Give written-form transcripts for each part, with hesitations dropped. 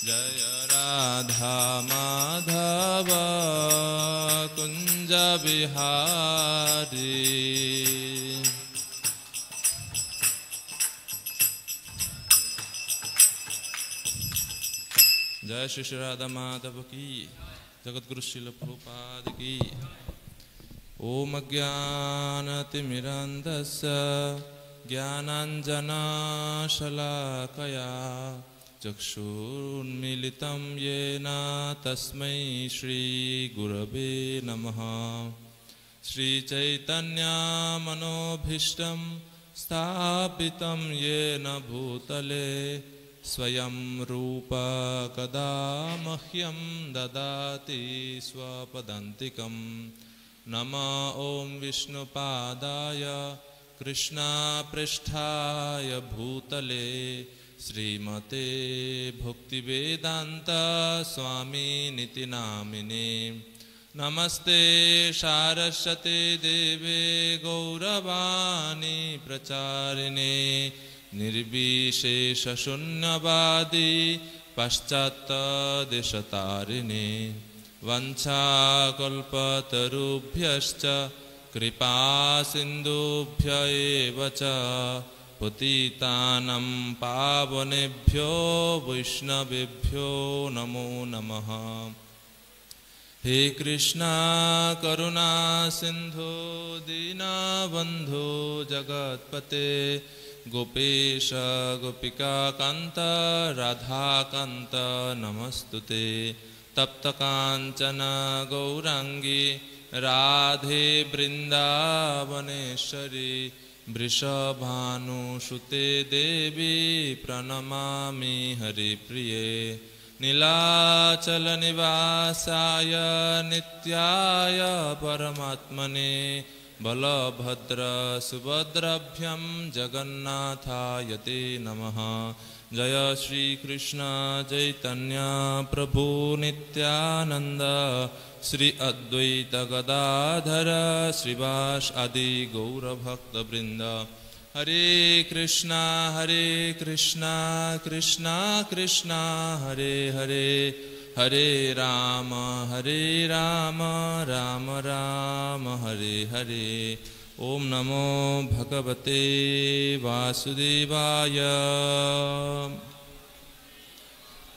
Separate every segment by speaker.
Speaker 1: जय राधा माधव कुंज बिहारी। जय श्री श्री राधा माधव की, जगत गुरु श्रील प्रभुपाद की। ओम अज्ञानतिमिरान्धस्य ज्ञानाञ्जनशलाकया चक्षुरुन्मीलितं येन तस्मै श्रीगुरवे नमः। श्रीचैतन्यमनोभीष्टं स्थापितं येन भूतले स्वयं रूप कदा मह्यं ददाति स्वपदान्तिकम्। नमो ॐ विष्णुपादाय कृष्णपृष्ठाय भूतले श्रीमते भक्तिवेदान्त स्वामिनिति नामिने। नमस्ते सारस्वते देवे गौरवाणी प्रचारिणे निर्विशेषशून्यवादी पाश्चात्यदेशतारिणे। वंशाकल्पतरुभ्यश्च कृपा सिन्धुभ्य एव च पतितानां पावनेभ्यो वैष्णवेभ्यो नमो नमः। हे कृष्णा करुणा सिन्धु दीनबन्धु जगत्पते गोपेश गोपिका कान्त राधाकान्त नमस्तुते। तप्त कांचन गौरांगी राधे वृंदावनेश्वरी वृषभानुसुते देवी प्रणमामि हरिप्रिये। नीलाचल निवासाय नित्याय परमात्मने बलभद्र सुभद्राभ्यां जगन्नाथाय ते नमः। जय श्री कृष्ण चैतन्य प्रभु नित्यानंद श्री अद्वैत गदाधर श्रीवास आदि गौरभक्तवृंद। हरे कृष्णा कृष्णा कृष्णा हरे हरे, हरे राम राम राम हरे हरे। ओम नमो भगवते वासुदेवाय।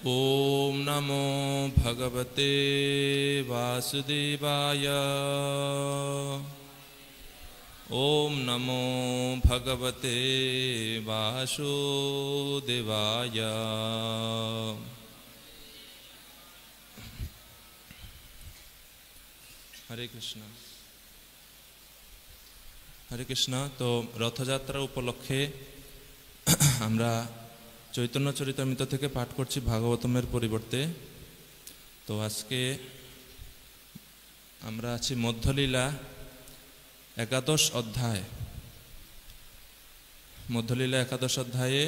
Speaker 1: ओम नमो भगवते वासुदेवाय। ओम नमो भगवते वासुदेवाय। हरे कृष्ण हरे कृष्ण। तो रथयात्रा उपलक्षे আমরা চৈতন্য চরিতামৃত থেকে পাঠ করছি ভাগবতমের পরিবর্তে। তো আজকে আমরা আছি মধ্যলীলা একাদশ অধ্যায়। মধ্যলীলা একাদশ অধ্যায়ে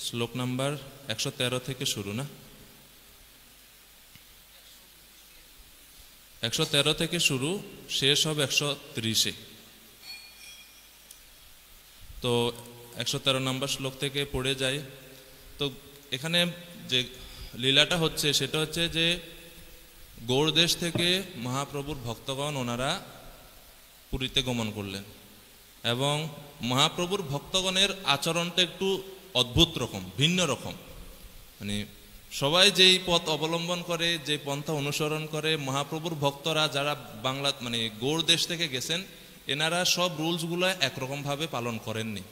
Speaker 1: শ্লোক নাম্বার 113 থেকে শুরু, না 113 থেকে শুরু, শেষ হবে 130-এ। তো 113 নম্বর শ্লোক থেকে পড়ে যায়। তো এখানে যে লীলাটা হচ্ছে সেটা হচ্ছে যে গৌড় দেশ থেকে মহাপ্রভুর ভক্তগণ ওনারা পুরীতে গমন করলেন এবং মহাপ্রভুর ভক্তগণের আচরণটা একটু অদ্ভুত রকম, ভিন্ন রকম। মানে সবাই যেই পথ অবলম্বন করে, যে পন্থা অনুসরণ করে, মহাপ্রভুর ভক্তরা যারা বাংলা মানে গৌড় দেশ থেকে গেছেন এনারা সব রুলসগুলো একরকমভাবে পালন করেননি।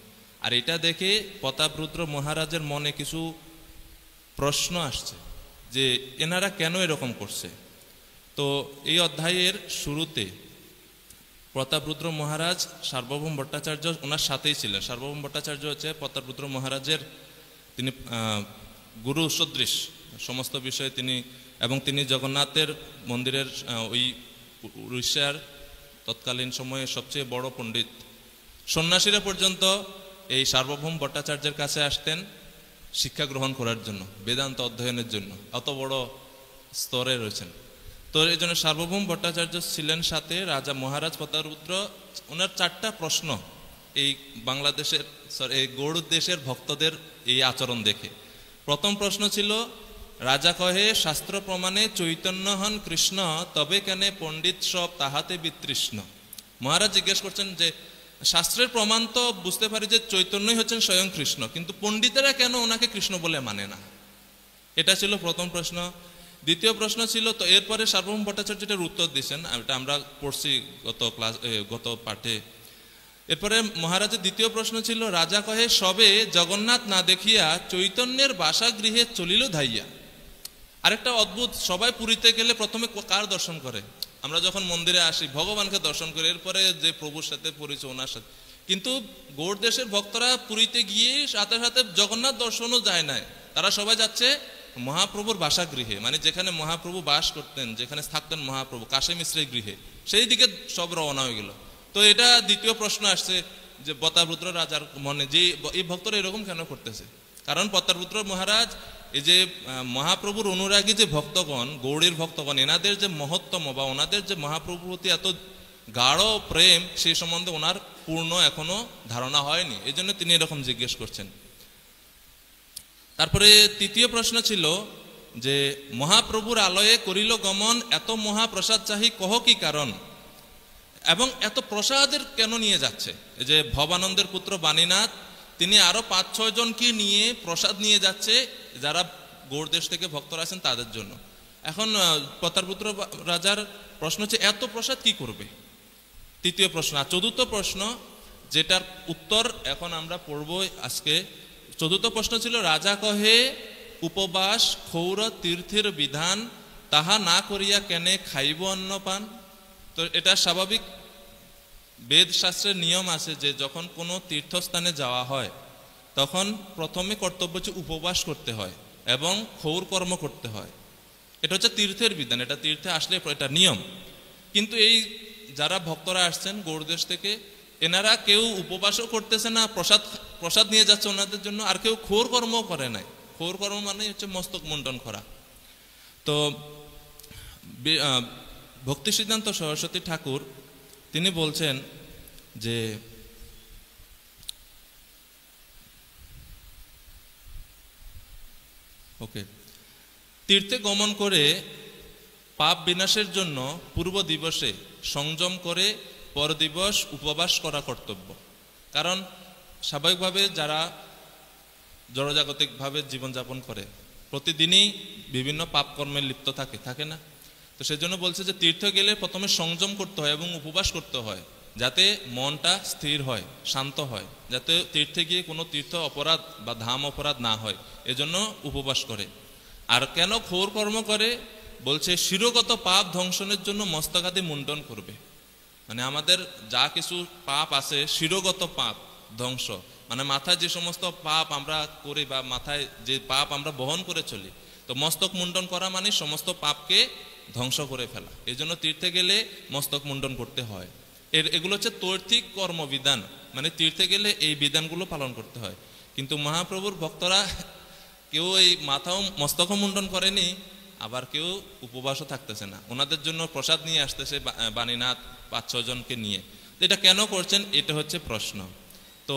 Speaker 1: আর এটা দেখে প্রতাপরুদ্র মহারাজের মনে কিছু প্রশ্ন আসছে যে এনারা কেন এরকম করছে। তো এই অধ্যায়ের শুরুতে প্রতাপরুদ্র মহারাজ সার্বভৌম ভট্টাচার্য ওনার সাথেই ছিলেন। সার্বভৌম ভট্টাচার্য হচ্ছে প্রতাপরুদ্র মহারাজের তিনি গুরু সদৃশ সমস্ত বিষয়ে তিনি, এবং তিনি জগন্নাথের মন্দিরের ওই উড়িষ্যার তৎকালীন সময়ে সবচেয়ে বড় পণ্ডিত। সন্ন্যাসীরা পর্যন্ত এই সার্বভৌম ভট্টাচার্যের কাছে আসতেন শিক্ষা গ্রহণ করার জন্য, বেদান্ত অধ্যয়নের জন্য, অত বড় স্তরে রয়েছেন। তো এই জন্য সার্বভৌম ভট্টাচার্য ছিলেন সাথে। রাজা মহারাজ প্রতাপরুদ্র ওনার 4টা প্রশ্ন এই বাংলাদেশের এই গৌড় দেশের ভক্তদের এই আচরণ দেখে। প্রথম প্রশ্ন ছিল, রাজা কহে শাস্ত্র প্রমাণে চৈতন্য হন কৃষ্ণ, তবে কেন পণ্ডিত সব তাহাতে বিতৃষ্ণ। মহারাজ জিজ্ঞেস করছেন যে শাস্ত্রের প্রমাণ তো বুঝতে পারি যে চৈতন্যই হচ্ছেন স্বয়ং কৃষ্ণ, কিন্তু পণ্ডিতেরা কেন ওনাকে কৃষ্ণ বলে মানে না? এটা ছিল প্রথম প্রশ্ন। দ্বিতীয় প্রশ্ন ছিল, তো এরপরে সার্বভৌম ভট্টাচার্য এটার উত্তর দিয়েছেন, এটা আমরা পড়ছি গত পাঠে। এরপরে মহারাজের দ্বিতীয় প্রশ্ন ছিল, রাজা কহে সবে জগন্নাথ না দেখিয়া চৈতন্যের বাসাগৃহে চলিল ধাইয়া। আরেকটা অদ্ভুত, সবাই পুরীতে গেলে প্রথমে কার দর্শন করে? আমরা যখন মন্দিরে আসি ভগবানকে দর্শন করি, এরপরে যে প্রভুর সাথে পরিচয় ওনার সাথে। কিন্তু গৌড় দেশের ভক্তরা পুরীতে গিয়ে সাথে সাথে জগন্নাথ দর্শনও যায় না, তারা সবাই যাচ্ছে মহাপ্রভুর বাসাগৃহে, মানে যেখানে মহাপ্রভু বাস করতেন, যেখানে থাকতেন মহাপ্রভু, কাশী মিশ্রের গৃহে, সেই দিকে সব রওনা হয়ে গেল। তো এটা দ্বিতীয় প্রশ্ন আসছে যে প্রতাপরুদ্র রাজার মনে, যে এই ভক্তরা এরকম কেন করতেছে? কারণ প্রতাপরুদ্র মহারাজ এই যে মহাপ্রভুর অনুরাগী যে ভক্তগণ, গৌড়ের ভক্তগণ, এনাদের যে মহত্তম বা ওনাদের যে মহাপ্রভুর প্রতি এত গাঢ় প্রেম, সেই সম্বন্ধে ওনার পূর্ণ এখনো ধারণা হয়নি, এই জন্য তিনি এরকম জিজ্ঞেস করছেন। তারপরে তৃতীয় প্রশ্ন ছিল যে মহাপ্রভুর আলয়ে করিল গমন, এত মহাপ্রসাদ চাহি কহ কি কারণ, এবং এত প্রসাদের কেন নিয়ে যাচ্ছে? এই যে ভবানন্দের পুত্র বাণীনাথ, তিনি আরো 5-6 জনকে নিয়ে প্রসাদ নিয়ে যাচ্ছে, যারা গৌড় দেশ থেকে ভক্তরা আছেন তাদের জন্য। এখন প্রতাপরুদ্র রাজার প্রশ্ন হচ্ছে এত প্রসাদ কি করবে? তৃতীয় প্রশ্ন। আর চতুর্থ প্রশ্ন, যেটার উত্তর এখন আমরা পড়ব আজকে। চতুর্থ প্রশ্ন ছিল, রাজা কহে উপবাস ক্ষৌর তীর্থের বিধান, তাহা না করিয়া কেনে খাইব অন্ন পান। তো এটা স্বাভাবিক, বেদ শাস্ত্রের নিয়ম আছে যে যখন কোনো তীর্থস্থানে যাওয়া হয় তখন প্রথমে কর্তব্য হচ্ছে উপবাস করতে হয় এবং ক্ষৌর কর্ম করতে হয়। এটা হচ্ছে তীর্থের বিধান, এটা তীর্থে আসলে এটা নিয়ম। কিন্তু এই যারা ভক্তরা আসছেন গৌড় দেশ থেকে, এনারা কেউ উপবাসও করতেছে না, প্রসাদ নিয়ে যাচ্ছে ওনাদের জন্য, আর কেউ ক্ষৌর কর্মও করে নাই। ক্ষৌর কর্ম মানে হচ্ছে মস্তক মুন্ডন করা। তো ভক্তি সিদ্ধান্ত সরস্বতী ঠাকুর তিনি বলছেন যে তীর্থে গমন করে পাপ বিনাশের জন্য পূর্ব দিবসে সংযম করে পর দিবস উপবাস করা কর্তব্য। কারণ স্বাভাবিকভাবে যারা জড়জাগতিকভাবে জীবনযাপন করে প্রতিদিনই বিভিন্ন পাপ কর্মে লিপ্ত থাকে না? তো সেজন্য বলছে যে তীর্থ গেলে প্রথমে সংযম করতে হয় এবং উপবাস করতে হয়, যাতে মনটা স্থির হয়, শান্ত হয়, যাতে তীর্থে গিয়ে কোনো তীর্থ অপরাধ বা ধাম অপরাধ না হয়, এজন্য উপবাস করে। আর কেন ক্ষৌর কর্ম করে? বলছে শিরোগত পাপ ধ্বংসনের জন্য মস্তকাদি মুন্ডন করবে। মানে আমাদের যা কিছু পাপ আছে, শিরোগত পাপ ধ্বংস, মানে মাথায় যে সমস্ত পাপ আমরা করি বা মাথায় যে পাপ আমরা বহন করে চলি, তো মস্তক মুন্ডন করা মানে সমস্ত পাপকে ধ্বংস করে ফেলা। এই জন্য তীর্থে গেলে মস্তক মুন্ডন করতে হয়। এগুলো হচ্ছে তৈর্থিক কর্মবিধান, মানে তীর্থে গেলে এই বিধানগুলো পালন করতে হয়। কিন্তু মহাপ্রভুর ভক্তরা কেউ এই মাথাও মস্তক মুন্ডন করেনি, আবার কেউ উপবাসও থাকতেছে না, ওনাদের জন্য প্রসাদ নিয়ে আসতেছে বাণীনাথ 5-6 জনকে নিয়ে। এটা কেন করছেন, এটা হচ্ছে প্রশ্ন। তো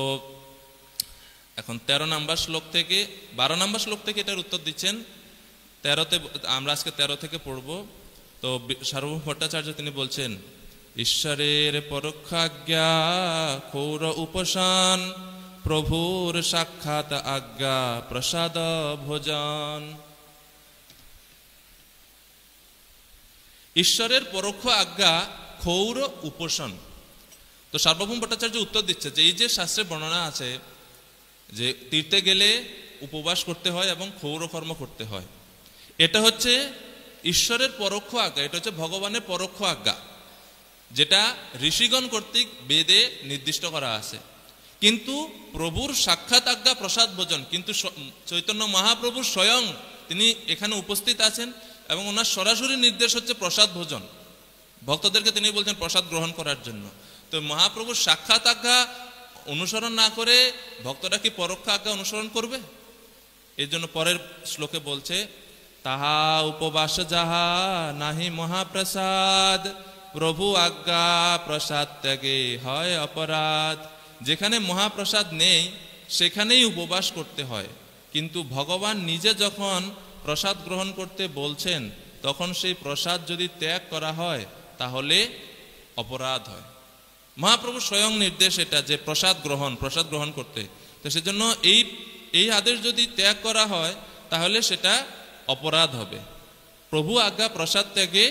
Speaker 1: এখন 13 নম্বর শ্লোক থেকে 12 নম্বর শ্লোক থেকে এটার উত্তর দিচ্ছেন। 13তে আমরা আজকে 13 থেকে পড়ব। তো সার্বভৌম ভট্টাচার্য তিনি বলছেন, ঈশ্বরের পরোক্ষাজ্ঞা ক্ষৌর উপসান, প্রভুর সাক্ষাৎ আজ্ঞা প্রসাদ ভোজন। ঈশ্বরের পরোক্ষ আজ্ঞা ক্ষৌর উপসন। তো সার্বভৌম ভট্টাচার্য উত্তর দিচ্ছে যে এই যে শাস্ত্রের বর্ণনা আছে যে তীর্থে গেলে উপবাস করতে হয় এবং ক্ষৌর কর্ম করতে হয়, এটা হচ্ছে ঈশ্বরের পরোক্ষ আজ্ঞা, এটা হচ্ছে ভগবানের পরোক্ষ আজ্ঞা, যেটা ঋষিগণ কর্তৃক বেদে নির্দিষ্ট করা আছে। কিন্তু প্রভুর সাক্ষাৎ আজ্ঞা প্রসাদ ভোজন, কিন্তু চৈতন্য মহাপ্রভু স্বয়ং তিনি এখানে উপস্থিত আছেন এবং ওনার সরাসরি নির্দেশ হচ্ছে প্রসাদ ভোজন। ভক্তদেরকে তিনি বলছেন প্রসাদ গ্রহণ করার জন্য। তো মহাপ্রভুর সাক্ষাৎ আজ্ঞা অনুসরণ না করে ভক্তরা কি পরোক্ষ আজ্ঞা অনুসরণ করবে? এই জন্য পরের শ্লোকে বলছে, তাহা উপবাস যাহা নাহি মহাপ্রসাদ, প্রভু আজ্ঞা প্রসাদ ত্যাগে হয় অপরাধ। যেখানে মহাপ্রসাদ নেই সেখানেই উপবাস করতে হয়, কিন্তু ভগবান নিজে যখন প্রসাদ গ্রহণ করতে বলছেন তখন সেই প্রসাদ যদি ত্যাগ করা হয় তাহলে অপরাধ হয়। মহাপ্রভু স্বয়ং নির্দেশ এটা যে প্রসাদ গ্রহণ করতে, তো সেজন্য এই আদেশ যদি ত্যাগ করা হয় তাহলে সেটা অপরাধ হবে। প্রভু আজ্ঞা প্রসাদ ত্যাগে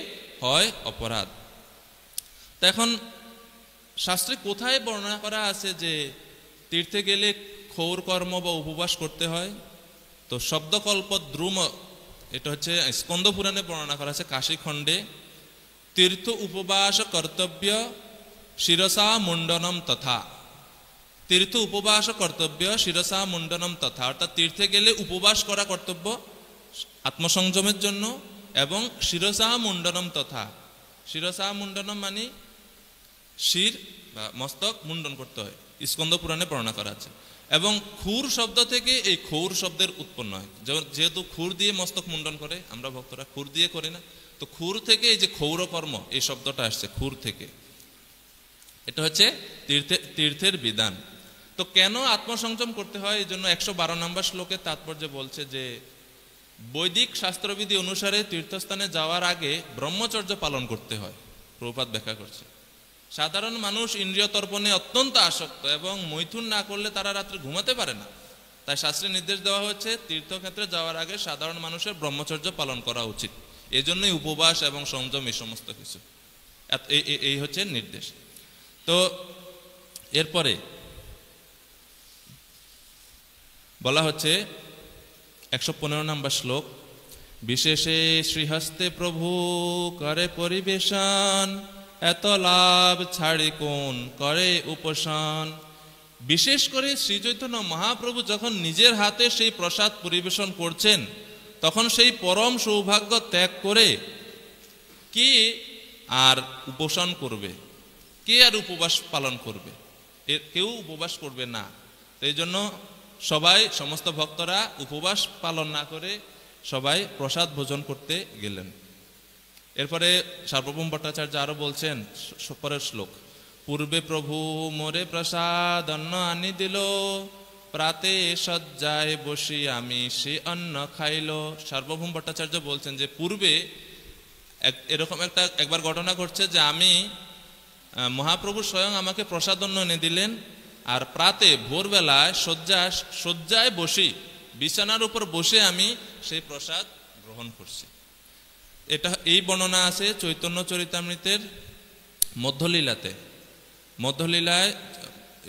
Speaker 1: হয় অপরাধ। তো এখন শাস্ত্রে কোথায় বর্ণনা করা আছে যে তীর্থে গেলে ক্ষৌর কর্ম বা উপবাস করতে হয়? তো শব্দকল্প দ্রুম, এটা হচ্ছে স্কন্দ পুরাণে বর্ণনা করা আছে কাশী খণ্ডে, তীর্থ উপবাস কর্তব্য শিরসা মুন্ডনম তথা। তীর্থ উপবাস কর্তব্য শিরসা মুন্ডনম তথা, অর্থাৎ তীর্থে গেলে উপবাস করা কর্তব্য আত্মসংযমের জন্য, এবং শিরসা মুন্ডনম তথা। শিরসা মুন্ডনম মানে শির বা মস্তক মুন্ডন করতে হয়, স্কন্দ পুরাণে বর্ণনা করা আছে। এবং খুর শব্দ থেকে এই ক্ষৌর শব্দের উৎপন্ন হয়, যেহেতু খুর দিয়ে মস্তক মুন্ডন করে, আমরা ভক্তরা খুর দিয়ে করি না, তো খুর থেকে এই যে ক্ষৌর কর্ম এই শব্দটা আসছে খুর থেকে। এটা হচ্ছে তীর্থের বিধান। তো কেন আত্মসংযম করতে হয়? এই জন্য 112 নম্বর শ্লোকে তাৎপর্য বলছে যে বৈদিক শাস্ত্রবিধি অনুসারে তীর্থস্থানে যাওয়ার আগে ব্রহ্মচর্য পালন করতে হয়। প্রভুপাদ ব্যাখ্যা করছে সাধারণ মানুষ ইন্দ্রিয় তর্পণে অত্যন্ত আসক্ত এবং মৈথুন না করলে তারা রাত্রে ঘুমাতে পারে না। তাই শাস্ত্রে নির্দেশ দেওয়া হচ্ছে তীর্থক্ষেত্রে যাওয়ার আগে সাধারণ মানুষের ব্রহ্মচর্য পালন করা উচিত। এজন্যই উপবাস এবং সংযম এই সমস্ত কিছু, এই হচ্ছে নির্দেশ। তো এরপরে বলা হচ্ছে 115 নম্বর শ্লোক, বিশেষে শ্রীহস্তে প্রভু করে পরিবেশন, এত লাভ ছাড়ি কোন করে উপশান। বিশেষ করে শ্রী চৈতন্য মহাপ্রভু যখন নিজের হাতে সেই প্রসাদ পরিবেশন করছেন তখন সেই পরম সৌভাগ্য ত্যাগ করে কে আর উপোসন করবে, কে আর উপবাস পালন করবে? কেউ উপবাস করবে না। এই জন্য সমস্ত ভক্তরা উপবাস পালন না করে সবাই প্রসাদ ভোজন করতে গেলেন। এরপরে সার্বভৌম ভট্টাচার্য আরো বলছেন পরের শ্লোক, পূর্বে প্রভু মোরে প্রসাদ অন্ন আনি দিল, প্রাতে সজ্জায় বসি আমি সে অন্ন খাইল। সার্বভৌম ভট্টাচার্য বলছেন যে পূর্বে এরকম একবার ঘটনা ঘটছে যে আমি মহাপ্রভু স্বয়ং আমাকে প্রসাদ অন্ন এনে দিলেন, আর প্রাতে ভোরবেলায় শয্যায় বসি, বিছানার উপর বসে আমি সেই প্রসাদ গ্রহণ করছি। এই বর্ণনা আছে চৈতন্য চরিতামৃতের মধ্যলীলায়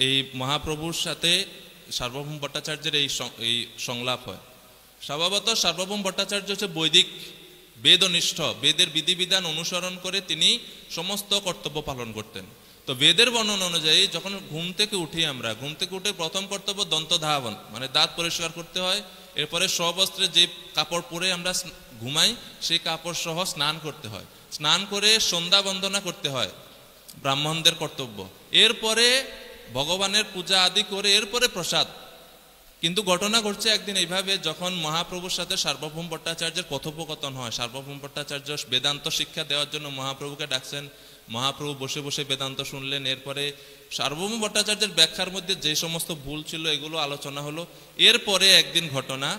Speaker 1: এই মহাপ্রভুর সাথে সার্বভৌম ভট্টাচার্যের এই সংলাপ হয়। স্বভাবত সার্বভৌম ভট্টাচার্য হচ্ছে বৈদিক বেদনিষ্ঠ, বেদের বিধিবিধান অনুসরণ করে তিনি সমস্ত কর্তব্য পালন করতেন। তো বেদের বর্ণনা অনুযায়ী যখন ঘুম থেকে উঠে প্রথম কর্তব্য দন্ত ধাবন, মানে দাঁত পরিষ্কার করতে হয়। এরপরে স্ববস্ত্রে যে কাপড় পরে আমরা ঘুমাই সেই কাপড় সহ স্নান করতে হয়, স্নান করে সন্ধ্যা বন্দনা করতে হয়, ব্রাহ্মণদের কর্তব্য। এরপরে ভগবানের পূজা আদি করে এরপরে প্রসাদ। কিন্তু ঘটনা ঘটছে একদিন এইভাবে, যখন মহাপ্রভুর সাথে সার্বভৌম ভট্টাচার্যের কথোপকথন হয়। সার্বভৌম ভট্টাচার্য বেদান্ত শিক্ষা দেওয়ার জন্য মহাপ্রভুকে ডাকছেন, মহাপ্রভু বসে বসে বেদান্ত শুনলেন। এরপরে সার্বভৌম ভট্টাচার্যের ব্যাখ্যার মধ্যে যে সমস্ত ভুল ছিল এগুলো আলোচনা হলো। এরপরে একদিন ঘটনা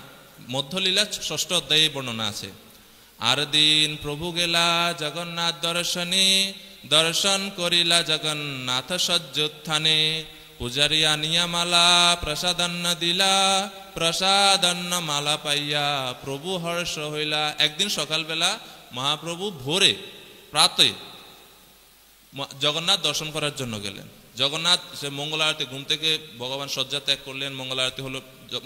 Speaker 1: মধ্যলীলা 6ষ্ঠ অধ্যায়ে বর্ণনা আছে। আর দিন প্রভু গেলা জগন্নাথ দর্শন করিলা জগন্নাথ সজ্জোত্থানে, পূজারি আনিয়া মালা প্রসাদান্ন দিলা, প্রসাদান্ন মালা পাইয়া প্রভু হর্ষ হইলা। একদিন সকালবেলা মহাপ্রভু ভোরে প্রাতে জগন্নাথ দর্শন করার জন্য গেলেন। জগন্নাথ সে মঙ্গল আরতি, ঘুম থেকে ভগবান শয্যা ত্যাগ করলেন, মঙ্গল আরতি হলো,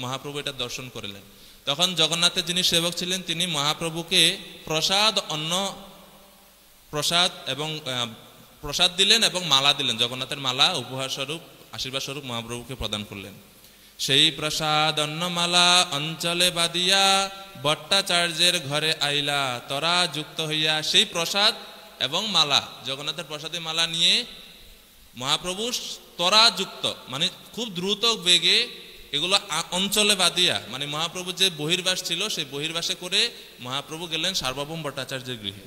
Speaker 1: মহাপ্রভু এটা দর্শন করলেন। তখন জগন্নাথের যিনি সেবক ছিলেন তিনি মহাপ্রভুকে প্রসাদ দিলেন এবং মালা দিলেন। জগন্নাথের মালা উপহার স্বরূপ, আশীর্বাদ স্বরূপ মহাপ্রভুকে প্রদান করলেন। সেই প্রসাদ অন্নমালা অঞ্চলে বাদিয়া, ভট্টাচার্যের ঘরে আইলা তরা যুক্ত হইয়া। সেই প্রসাদ এবং মালা, জগন্নাথের প্রসাদে মালা নিয়ে মহাপ্রভু তরা যুক্ত, মানে খুব দ্রুত বেগে এগুলো অঞ্চলে বাদিয়া, মানে মহাপ্রভু যে বহির্বাস ছিল সেই বহির্বাসে করে মহাপ্রভু গেলেন সার্বভৌম ভট্টাচার্যের গৃহে।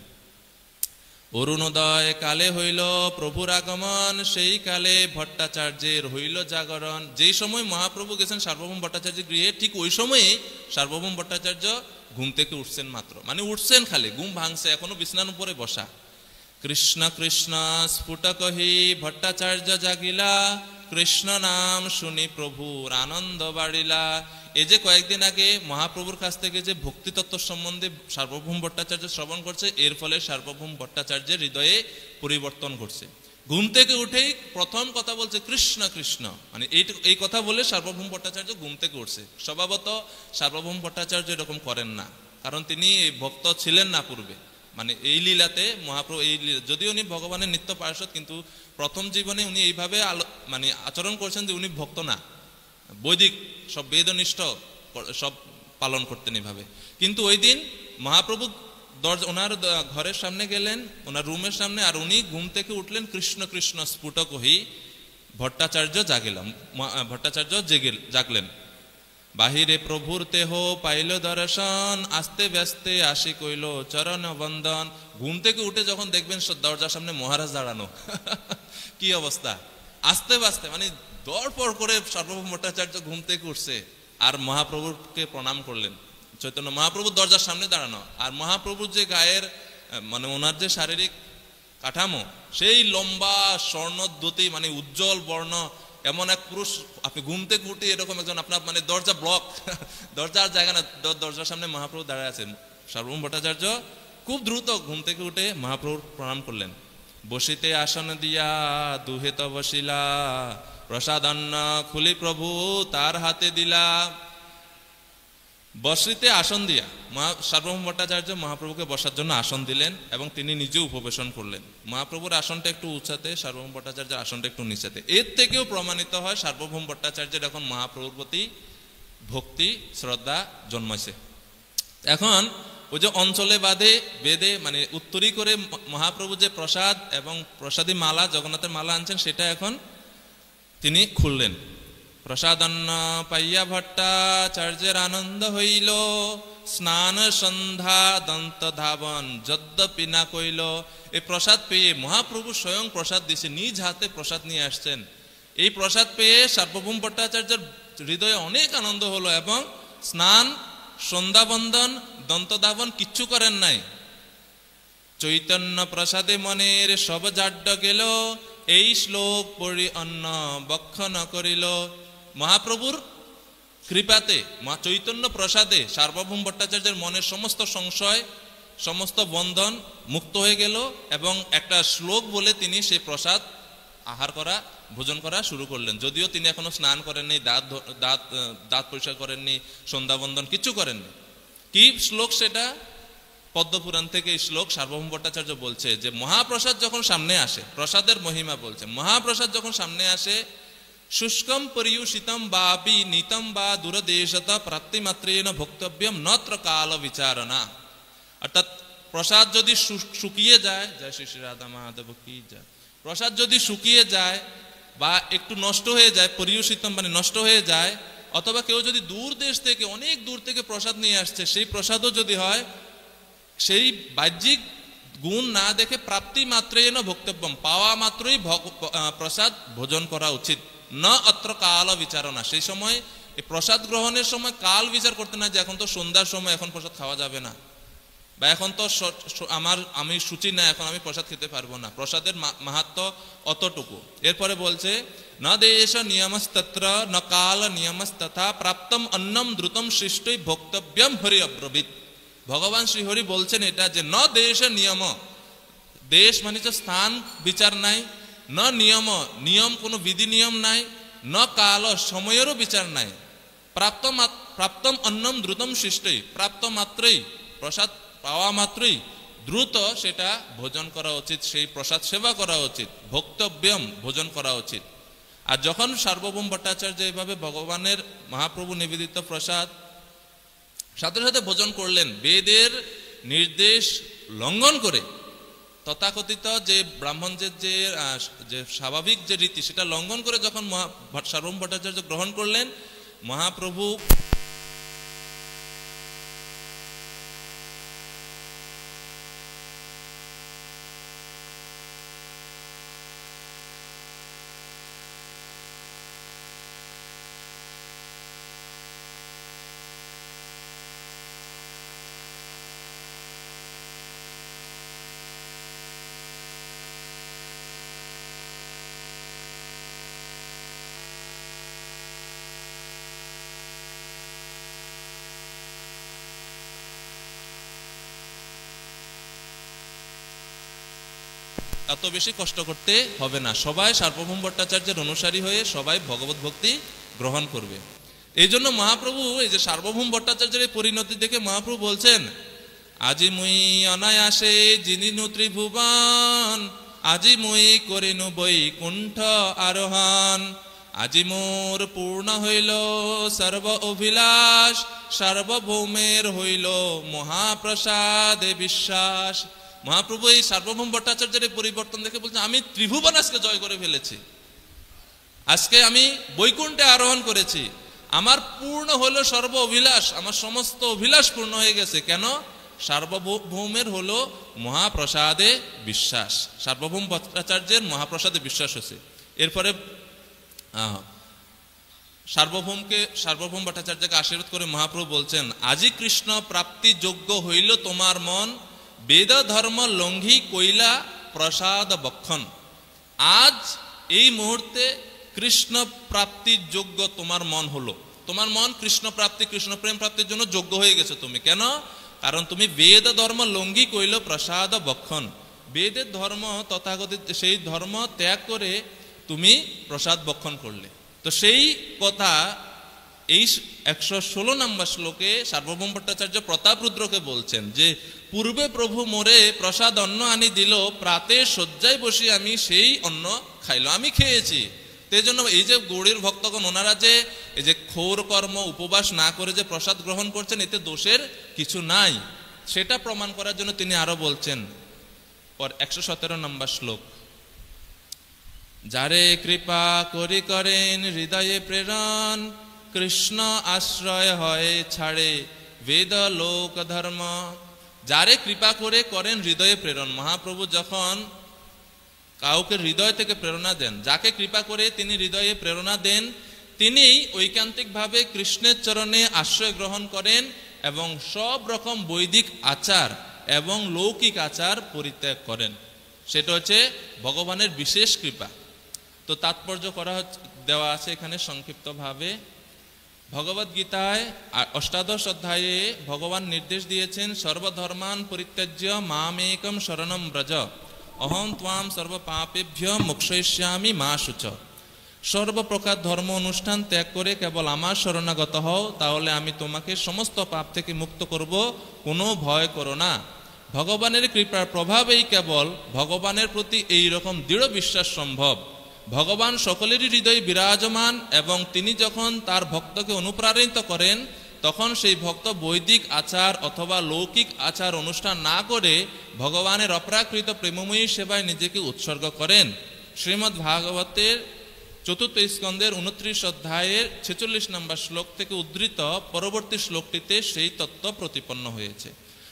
Speaker 1: অরুণোদয় কালে হইল প্রভুর আগমন, সেই কালে ভট্টাচার্যের হইল জাগরণ। যেই সময় মহাপ্রভু গেছেন সার্বভৌম ভট্টাচার্যের গৃহে, ঠিক ওই সময়ে সার্বভৌম ভট্টাচার্য ঘুম থেকে উঠছেন মাত্র, মানে উঠছেন, খালি ঘুম ভাঙছে, এখনো বিছানার উপরে বসা। কৃষ্ণ কৃষ্ণ স্ফুট কহি ভট্টাচার্য জাগিলা, কৃষ্ণ নাম শুনি প্রভুর আনন্দ বাড়িলা। এই যে কয়েকদিন আগে মহাপ্রভুর কাছ থেকে যে ভক্তিতত্ত্ব সম্বন্ধে সার্বভৌম ভট্টাচার্য শ্রবণ করছে, এর ফলে সার্বভৌম ভট্টাচার্যের হৃদয়ে পরিবর্তন ঘটছে। ঘুম থেকে উঠেই প্রথম কথা বলছে কৃষ্ণ কৃষ্ণ, মানে এই কথা বলে সার্বভৌম ভট্টাচার্য ঘুম থেকে উঠছে। স্বভাবত সার্বভৌম ভট্টাচার্য এরকম করেন না, কারণ তিনি ভক্ত ছিলেন না পূর্বে। মানে এই লীলাতে মহাপ্রভু, এই যদিও উনি ভগবানের নিত্য পার্ষদ, কিন্তু প্রথম জীবনে উনি এইভাবে মানে আচরণ করছেন যে উনি ভক্ত না, বৈদিক সব বেদনিষ্ঠ সব পালন করতেন এইভাবে। কিন্তু ওই দিন মহাপ্রভু ওনার ঘরের সামনে গেলেন, ওনার রুমের সামনে, আর উনি ঘুম থেকে উঠলেন কৃষ্ণ কৃষ্ণ স্ফুট কহি ভট্টাচার্য জাগিলাম, ভট্টাচার্য জাগলেন। বাহিরে প্রভুর দেহ পাইল দর্শন, আস্তে ব্যস্তে আসি কইল চরণ বন্দন। ঘুম থেকে উঠে যখন দেখবেন দরজার সামনে মহারাজ দাঁড়ানো, কি অবস্থা! আস্তে বাস্তে, মানে দরপড় করে সার্বভৌম ভট্টাচার্য ঘুম থেকে উঠছে আর মহাপ্রভুকে প্রণাম করলেন। চৈতন্য মহাপ্রভুর দরজার সামনে দাঁড়ানো, আর মহাপ্রভুর যে গায়ের, মানে ওনার যে শারীরিক কাঠামো, সেই লম্বা স্বর্ণদ্যুতি, মানে উজ্জ্বল বর্ণ, এমন এক পুরুষ আপনি ঘুম থেকে উঠে এরকম একজন, আপনার মানে দরজা ব্লক, দরজার জায়গা না, দরজার সামনে মহাপ্রভু দাঁড়ায় আছেন। সার্বভৌম ভট্টাচার্য খুব দ্রুত ঘুম থেকে উঠে মহাপ্রভুর প্রণাম করলেন। বসিতে আসন দিয়া দুহে তো বসিলা, প্রসাদান্ন খুলি প্রভু তার হাতে দিলা। বসিতে আসন দিয়া সার্বভৌম ভট্টাচার্য মহাপ্রভুকে বসার জন্য আসন দিলেন এবং তিনি নিজে উপবেশন করলেন। মহাপ্রভুর আসনটা একটু উঁচাতে, সার্বভৌম ভট্টাচার্যের আসনটা একটু নিচাতে। এর থেকেও প্রমাণিত হয় সার্বভৌম ভট্টাচার্যের এখন মহাপ্রভুর প্রতি ভক্তি শ্রদ্ধা জন্মাইছে। এখন ওই যে অঞ্চলে বেদে মানে উত্তরী করে মহাপ্রভু যে প্রসাদ এবং প্রসাদী মালা, জগন্নাথের মালা আনছেন, সেটা এখন তিনি খুললেন। প্রসাদান্ন পাইয়া ভট্টাচার্যের আনন্দ হইল, স্নান সন্ধ্যা দন্ত ধাবন যদ্যপি না কইল। এই প্রসাদ পেয়ে মহাপ্রভু স্বয়ং প্রসাদ দিছে, নিজ হাতে প্রসাদ নিয়ে আসছেন। এই প্রসাদ পেয়ে সার্বভৌম ভট্টাচার্যের হৃদয়ে অনেক আনন্দ হলো এবং স্নান সন্ধ্যা বন্দন দন্ত ধাবন কিচ্ছু করেন নাই। চৈতন্য প্রসাদে মনের সব জাড্য গেল, এই শ্লোক পড়ি অন্ন বক্ষণ করিল। মহাপ্রভুর কৃপাতে, মা চৈতন্য প্রসাদে সার্বভৌম ভট্টাচার্যের মনের সমস্ত সংশয়, সমস্ত বন্ধন মুক্ত হয়ে গেল এবং একটা শ্লোক বলে তিনি সেই প্রসাদ আহার করা, ভোজন করা শুরু করলেন। যদিও তিনি এখনো স্নান করেননি, দাঁত পরিষ্কার করেননি, সন্ধ্যাবন্দন কিচ্ছু করেননি। কি শ্লোক সেটা? পদ্মপুরাণ থেকে এই শ্লোক সার্বভৌম ভট্টাচার্য বলছে যে মহাপ্রসাদ যখন সামনে আসে, প্রসাদের মহিমা বলছে, মহাপ্রসাদ যখন সামনে আসে, শুষ্কম পরিয়ুষিতম বাপি নিতম বা দূরদেশত প্রাপ্তিমাত্রেণ ভোক্তব্যম নত্র কাল বিচারণা। অর্থাৎ প্রসাদ যদি শুকিয়ে যায়, জয় শ্রী শ্রী রাধা মাধব কি যায়, প্রসাদ যদি শুকিয়ে যায় বা একটু নষ্ট হয়ে যায়, পরিয়ুষিতম মানে নষ্ট হয়ে যায়, অথবা কেউ যদি দূর দেশ থেকে, অনেক দূর থেকে প্রসাদ নিয়ে আসছে, সেই প্রসাদও যদি হয়, সেই বাহ্যিক গুণ না দেখে প্রাপ্তি মাত্রেণ ভোক্তব্যম, পাওয়া মাত্রই প্রসাদ ভোজন করা উচিত। না অত্র কাল বিচারণা, সেই সময় এই প্রসাদ গ্রহণের সময় কাল বিচার করতে না যে এখন তো সন্ধ্যার সময়, এখন প্রসাদ খাওয়া যাবে না, বা এখন তো আমি সূচি না, এখন আমি প্রসাদ খেতে পারবো না। প্রসাদের মাহাত্ম অতটুকু। এরপরে বলছে ন দেশ নিয়মস্তত্র ন কাল নিয়মস্তথা প্রাপ্তম অন্নম দ্রুতম সৃষ্টই ভোক্তব্যম হরি অব্রবীত। ভগবান শ্রীহরি বলছেন এটা যে ন দেশ নিয়ম, দেশ মানে যে স্থান বিচার নাই, ন নিয়ম, নিয়ম কোনো বিধি নিয়ম নাই, ন কাল সময়েরও বিচার নাই, প্রাপ্তম অন্নম দ্রুতম সৃষ্টই, প্রাপ্ত মাত্রই, প্রসাদ পাওয়া মাত্রই দ্রুত সেটা ভোজন করা উচিত, সেই প্রসাদ সেবা করা উচিত, ভোক্তব্যম ভোজন করা উচিত। আর যখন সার্বভৌম ভট্টাচার্য এইভাবে ভগবানের মহাপ্রভু নিবেদিত প্রসাদ সাথে সাথে ভোজন করলেন, বেদের নির্দেশ লঙ্ঘন করে, তথাকথিত যে ব্রাহ্মণদের যে স্বাভাবিক যে রীতি, সেটা লঙ্ঘন করে যখন সার্বভৌম ভট্টাচার্য গ্রহণ করলেন, মহাপ্রভু এত বেশি কষ্ট করতে হবে না, সবাই সার্বভৌম ভট্টাচার্যের অনুসারী হয়ে সবাই ভগবত ভক্তি গ্রহণ করবে। এই জন্য মহাপ্রভু এই যে সার্বভৌম ভট্টাচার্যের এই পরিণতি দেখে মহাপ্রভু বলছেন, আজি মুই অনায়াসে জিনিনু ত্রিভুবন, আজি মুই করিনু বৈকুণ্ঠ আরোহণ, আজি মোর পূর্ণ হইল সর্ব অভিলাষ, সার্বভৌমের হইল মহাপ্রসাদে বিশ্বাস। মহাপ্রভু এই সার্বভৌম ভট্টাচার্যের পরিবর্তন দেখে বলছেন, আমি ত্রিভুবন আজকে জয় করে ফেলেছি, আজকে আমি বৈকুণ্ঠে আরোহণ করেছি, আমার পূর্ণ হলো সর্ব অভিলাষ, আমার সমস্ত অভিলাষ পূর্ণ হয়ে গেছে। কেন? সার্বভৌমের হলো মহাপ্রসাদে বিশ্বাস, সার্বভৌম ভট্টাচার্যের মহাপ্রসাদে বিশ্বাস হয়েছে। এরপরে সার্বভৌম ভট্টাচার্যকে আশীর্বাদ করে মহাপ্রভু বলছেন, আজি কৃষ্ণ প্রাপ্তি যোগ্য হইল তোমার মন, বেদ ধর্ম লঙ্ঘি কইলা প্রসাদ বক্ষণ। আজ এই মুহূর্তে কৃষ্ণ প্রাপ্তির যোগ্য তোমার মন হলো, তোমার মন কৃষ্ণ প্রাপ্তি, কৃষ্ণ প্রেম প্রাপ্তির জন্য যোগ্য হয়ে গেছে তুমি। কেন? কারণ তুমি বেদ ধর্ম লঙ্ঘি কইল প্রসাদ বক্ষণ, বেদের ধর্ম তথাগতিক সেই ধর্ম ত্যাগ করে তুমি প্রসাদ বক্ষণ করলে। তো সেই কথা এই 116 নম্বর শ্লোকে সার্বভৌম ভট্টাচার্য প্রতাপ রুদ্রকে বলছেন যে, পূর্বে প্রভু মোরে প্রসাদ অন্ন আনি দিল, প্রাতে শয্যায় বসি আমি সেই অন্ন খাইল, আমি খেয়েছি। সেই জন্য এই যে গৌড়ীর ভক্তগণ ওনারা যে এই যে ক্ষৌর কর্ম উপবাস না করে যে প্রসাদ গ্রহণ করছেন, এতে দোষের কিছু নাই, সেটা প্রমাণ করার জন্য তিনি আরো বলছেন 117 নম্বর শ্লোক, যারে কৃপা করি করেন হৃদয়ে প্রেরণ, কৃষ্ণ আশ্রয় হয় ছাড়ে বেদ লোক ধর্ম। যারে কৃপা করে করেন হৃদয়ে প্রেরণ, মহাপ্রভু যখন কাউকে হৃদয় থেকে প্রেরণা দেন, যাকে কৃপা করে তিনি হৃদয়ে প্রেরণা দেন, তিনি ঐকান্তিকভাবে কৃষ্ণের চরণে আশ্রয় গ্রহণ করেন এবং সব রকম বৈদিক আচার এবং লৌকিক আচার পরিত্যাগ করেন। সেটা হচ্ছে ভগবানের বিশেষ কৃপা। তো তাৎপর্য দেওয়া আছে এখানে সংক্ষিপ্তভাবে। ভগবদ গীতায় 8শ অধ্যায়ে ভগবান নির্দেশ দিয়েছেন, সর্বধর্মান পরিত্যাজ্য মামেকম শরণম ব্রজ, অহং ত্বাম সর্ব পাপেভ্য মোক্ষয়িষ্যামি মা শুচ। সর্বপ্রকার ধর্ম অনুষ্ঠান ত্যাগ করে কেবল আমার শরণাগত হও, তাহলে আমি তোমাকে সমস্ত পাপ থেকে মুক্ত করব, কোনো ভয় করো না। ভগবানের কৃপার প্রভাবেই কেবল ভগবানের প্রতি এই রকম দৃঢ় বিশ্বাস সম্ভব। ভগবান সকলেরই হৃদয়ে বিরাজমান এবং তিনি যখন তার ভক্তকে অনুপ্রাণিত করেন, তখন সেই ভক্ত বৈদিক আচার অথবা লৌকিক আচার অনুষ্ঠান না করে ভগবানের অপ্রাকৃত প্রেমময়ী সেবায় নিজেকে উৎসর্গ করেন। শ্রীমদ্ ভাগবতের 4th স্কন্ধের 29 অধ্যায়ের 46 নম্বর শ্লোক থেকে উদ্ধৃত পরবর্তী শ্লোকটিতে সেই তত্ত্ব প্রতিপন্ন হয়েছে।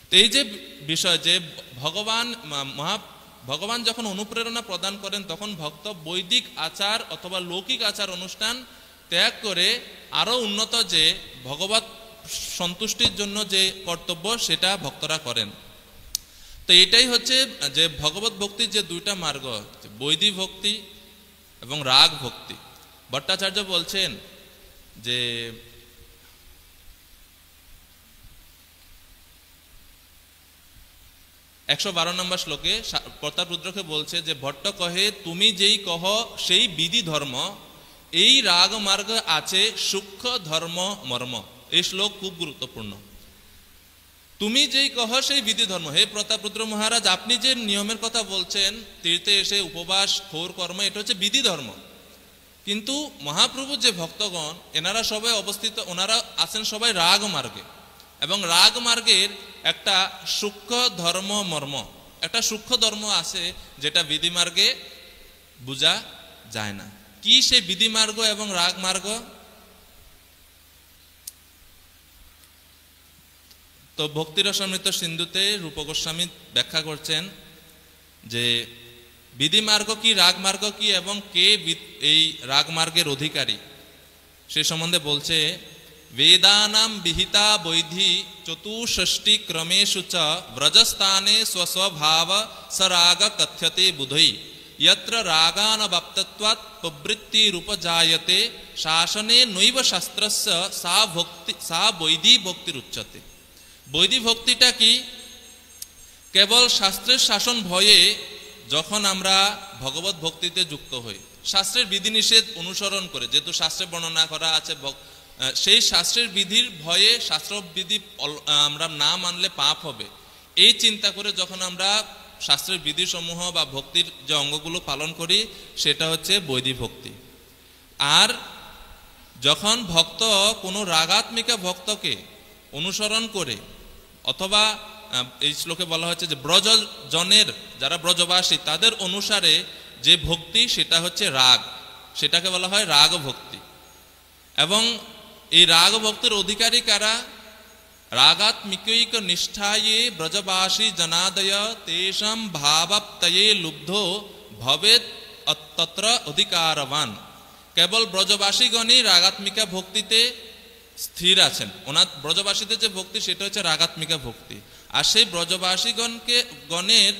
Speaker 1: তো এই যে বিষয় যে ভগবান যখন অনুপ্রেরণা প্রদান করেন, তখন ভক্ত বৈদিক আচার অথবা লৌকিক আচার অনুষ্ঠান ত্যাগ করে আরো উন্নত যে ভগবত সন্তুষ্টির জন্য যে কর্তব্য, সেটা ভক্তরা করেন। তো এটাই হচ্ছে যে ভগবত ভক্তির যে দুইটা মার্গ, বৈদিক ভক্তি এবং রাগ ভক্তি। ভট্টাচার্য বলছেন যে 112 নম্বর শ্লোকে প্রতাপ রুদ্রকে বলছে যে, ভট্ট কহে তুমি যেই কহ সেই বিধি ধর্ম, এই রাগ মার্গ আছে সূক্ষ্ম ধর্ম মর্ম। এই শ্লোক খুব গুরুত্বপূর্ণ। তুমি যেই কহ সেই বিধি ধর্ম, হে প্রতাপ রুদ্র মহারাজ, আপনি যে নিয়মের কথা বলছেন, তীর্থে এসে উপবাস ক্ষৌর কর্ম, এটা হচ্ছে বিধি ধর্ম। কিন্তু মহাপ্রভু যে ভক্তগণ এনারা সবাই অবস্থিত, ওনারা আছেন সবাই রাগ মার্গে, এবং রাগ মার্গের একটা সূক্ষ্ম ধর্ম মর্ম, একটা সূক্ষ্ম ধর্ম আছে যেটা বিধি মার্গে বোঝা যায় না। কি সেই বিধি মার্গ এবং রাগ মার্গ? তো ভক্তিরসামৃত সিন্ধুতে রূপ গোস্বামী ব্যাখ্যা করছেন যে বিধি মার্গ কি, রাগ মার্গ কি এবং কে এই রাগ মার্গের অধিকারী, সে সম্বন্ধে বলছে, वेदानां विहिता वैधि चतुष्षष्टि क्रमेषु च व्रजस्थाने स्वस्वभाव सराग कथ्यते बुधै यत्र रागानवाप्तत्वात् प्रवृत्तिरुपजायते शासने नैव शास्त्रस्य सा वैधि भक्तिरुच्यते। वैधि भक्तिटा की? केवल शास्त्रेर शासन भये যখন আমরা ভগবত ভক্তিতে যুক্ত হই, শাস্ত্রের বিধিনিষেধ অনুসরণ করে, যেহেতু শাস্ত্রে বর্ণনা করা আছে, সেই শাস্ত্রের বিধির ভয়ে শাস্ত্রবিধি আমরা না মানলে পাপ হবে, এই চিন্তা করে যখন আমরা শাস্ত্রের বিধিসমূহ বা ভক্তির যে অঙ্গগুলো পালন করি, সেটা হচ্ছে বৈদিক ভক্তি। আর যখন ভক্ত কোনো রাগাত্মিকা ভক্তকে অনুসরণ করে, অথবা এই শ্লোকে বলা হচ্ছে যে ব্রজজনের যারা ব্রজবাসী তাদের অনুসারে যে ভক্তি, সেটা হচ্ছে রাগ, সেটাকে বলা হয় রাগ ভক্তি। এবং এই রাগ ভক্তির অধিকারী কারা? রাগাত্মিকৈক নিষ্ঠায়ে ব্রজবাসী জনাদয় তেষাম ভাবাপ্তয়ে লুব্ধ ভবেত তত্র অধিকারবান। কেবল ব্রজবাসীগণই রাগাত্মিকা ভক্তিতে স্থির আছেন। ওনার ব্রজবাসীদের যে ভক্তি, সেটা হচ্ছে রাগাত্মিকা ভক্তি। আর সেই গণের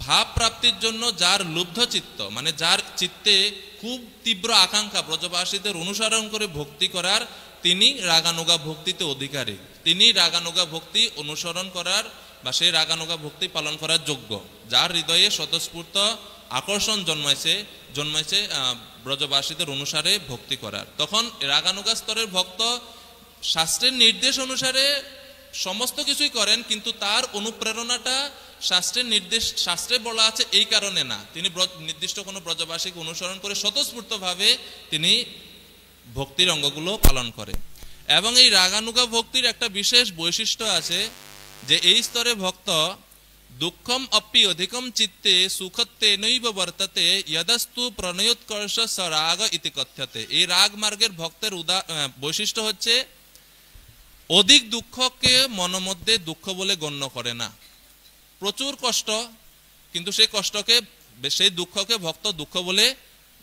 Speaker 1: ভাব প্রাপ্তির জন্য যার লুব্ধ চিত্ত, মানে যার চিত্তে খুব তীব্র আকাঙ্ক্ষা ব্রজবাসীদের অনুসরণ করে ভক্তি করার, তিনি রাগানুগা ভক্তিতে অধিকারী, তিনি রাগানুগা ভক্তি অনুসরণ করার বা সেই রাগানুগা ভক্তি পালন করার যোগ্য, যার হৃদয়ে স্বতঃস্ফূর্ত আকর্ষণ জন্মাইছে ব্রজবাসীদের অনুসারে ভক্তি করার। তখন রাগানুগা স্তরের ভক্ত শাস্ত্রের নির্দেশ অনুসারে সমস্ত কিছুই করেন, কিন্তু তার অনুপ্রেরণাটা শাস্ত্রে বলা আছে এই কারণে না, তিনি নির্দিষ্ট কোনো ব্রজবাসীকে অনুসরণ করে স্বতঃস্ফূর্তভাবে তিনি ভক্তির অঙ্গগুলো পালন করে। এবং এই রাগানুগা ভক্তির একটা বিশেষ বৈশিষ্ট্য আছে যে এই স্তরে ভক্ত দুঃখম অপি অধিকম চিত্তে সুখত্বে নৈব বর্ততে যদস্তু প্রণয়োৎকর্ষ স রাগ ইতি কথ্যতে। এই রাগ মার্গের ভক্তের বৈশিষ্ট্য হচ্ছে অধিক দুঃখকে মনমধ্যে দুঃখ বলে গণ্য করে না। প্রচুর কষ্ট, কিন্তু সেই দুঃখকে ভক্ত দুঃখ বলে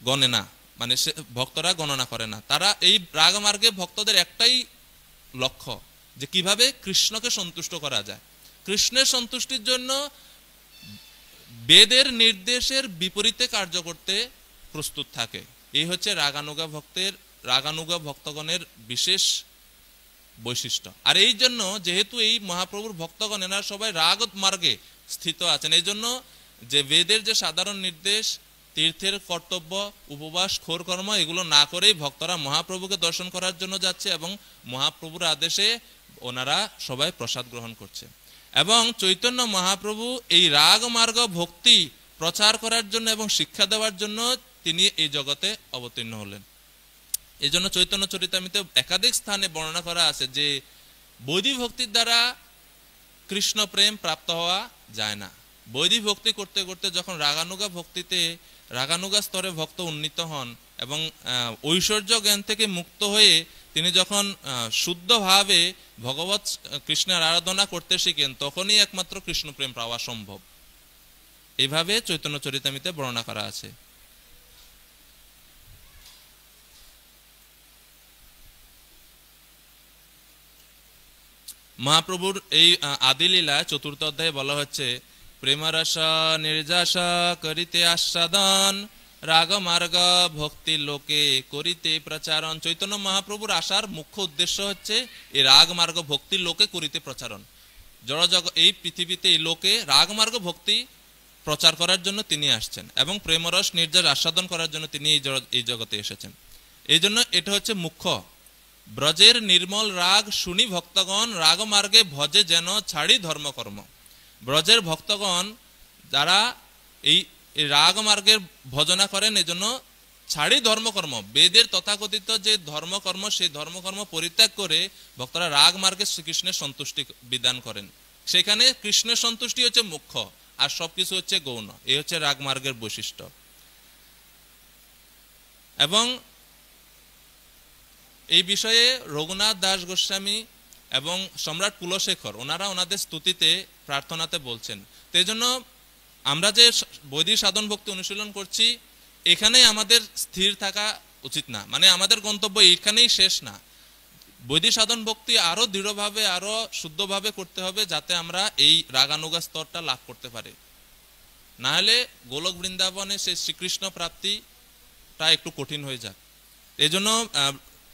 Speaker 1: গণে না, মানে ভক্তরা গণনা করে না। তারা এই রাগ মার্গে ভক্তদের একটাই লক্ষ্য, যে কিভাবে কৃষ্ণকে সন্তুষ্ট করা যায়। কৃষ্ণের সন্তুষ্টির জন্য বেদের নির্দেশের বিপরীতে কার্য করতে প্রস্তুত থাকে। এই হচ্ছে রাগানুগা ভক্তগণের বিশেষ বৈশিষ্ট্য। আর এই জন্য যেহেতু এই মহাপ্রভুর ভক্তগণ এনারা সবাই রাগ মার্গে স্থিত আছেন, এই জন্য যে বেদের যে সাধারণ নির্দেশ, তীর্থের কর্তব্য, উপবাস, খোর কর্ম, এগুলো না করেই ভক্তরা মহাপ্রভুকে দর্শন করার জন্য যাচ্ছে এবং মহাপ্রভুর আদেশে ওনারা সবাই প্রসাদ গ্রহণ করছে। এবং চৈতন্য মহাপ্রভু এই রাগ মার্গ ভক্তি প্রচার করার জন্য এবং শিক্ষা দেওয়ার জন্য তিনি এই জগতে অবতীর্ণ হলেন। এই জন্য চৈতন্য চরিতামৃতে একাধিক স্থানে বর্ণনা করা আছে যে বৈদিক ভক্তির দ্বারা কৃষ্ণ প্রেম প্রাপ্ত হওয়া যায় না। বৈদিক ভক্তি করতে করতে যখন রাগানুগা স্তরে ভক্ত উন্নীত হন এবং ঐশ্বর্য জ্ঞান থেকে মুক্ত হয়ে তিনি যখন শুদ্ধভাবে ভগবৎ কৃষ্ণের আরাধনা করতে শিখেন, তখনই একমাত্র কৃষ্ণ প্রেম পাওয়া সম্ভব। এইভাবে চৈতন্য চরিতামৃতে বর্ণনা করা আছে। মহাপ্রভুর এই আদিলীলা চতুর্থ অধ্যায়ে বলা হচ্ছে, প্রেমরস নির্যাস করিতে আস্বাদন রাগ মার্গ ভক্তি লোকে করিতে প্রচারণ। চৈতন্য মহাপ্রভুর আসার মুখ্য উদ্দেশ্য হচ্ছে এই রাগ মার্গ ভক্তি লোকে করিতে প্রচারণ। এই পৃথিবীতে এই লোকে রাগ মার্গ ভক্তি প্রচার করার জন্য তিনি আসছেন এবং প্রেমরস নির্যাস আস্বাদন করার জন্য তিনি এই জগতে এসেছেন। এই জন্য এটা হচ্ছে মুখ্য। ব্রজের নির্মল রাগ শুনি ভক্তগণ রাগ মার্গে ভজে যেন ছাড়ি ধর্মকর্ম। ব্রজের ভক্তগণ যারা এই রাগ মার্গের ভজনা করেন, এই জন্য ছাড়ি ধর্মকর্ম, বেদের তথাকথিত যে ধর্মকর্ম, সেই ধর্মকর্ম পরিত্যাগ করে ভক্তরা রাগ মার্গে শ্রীকৃষ্ণের সন্তুষ্টি বিধান করেন। সেখানে কৃষ্ণের সন্তুষ্টি হচ্ছে মুখ্য, আর সবকিছু হচ্ছে গৌণ। এই হচ্ছে রাগ মার্গের বৈশিষ্ট্য। এবং এই বিষয়ে রঘুনাথ দাস গোস্বামী এবং সম্রাট কুলশেখর ওনারা ওনাদের স্তুতিতে প্রার্থনাতে বলছেন। তো এই জন্য আমরা যে বৈদিক সাধন ভক্তি অনুশীলন করছি, এখানেই আমাদের স্থির থাকা উচিত না, মানে আমাদের গন্তব্য এইখানেই শেষ না। বৈদিক সাধন ভক্তি আরো দৃঢ়ভাবে, আরো শুদ্ধভাবে করতে হবে, যাতে আমরা এই রাগানুগা স্তরটা লাভ করতে পারি। না হলে গোলক বৃন্দাবনে সেই শ্রীকৃষ্ণ প্রাপ্তিটা একটু কঠিন হয়ে যায়। এই জন্য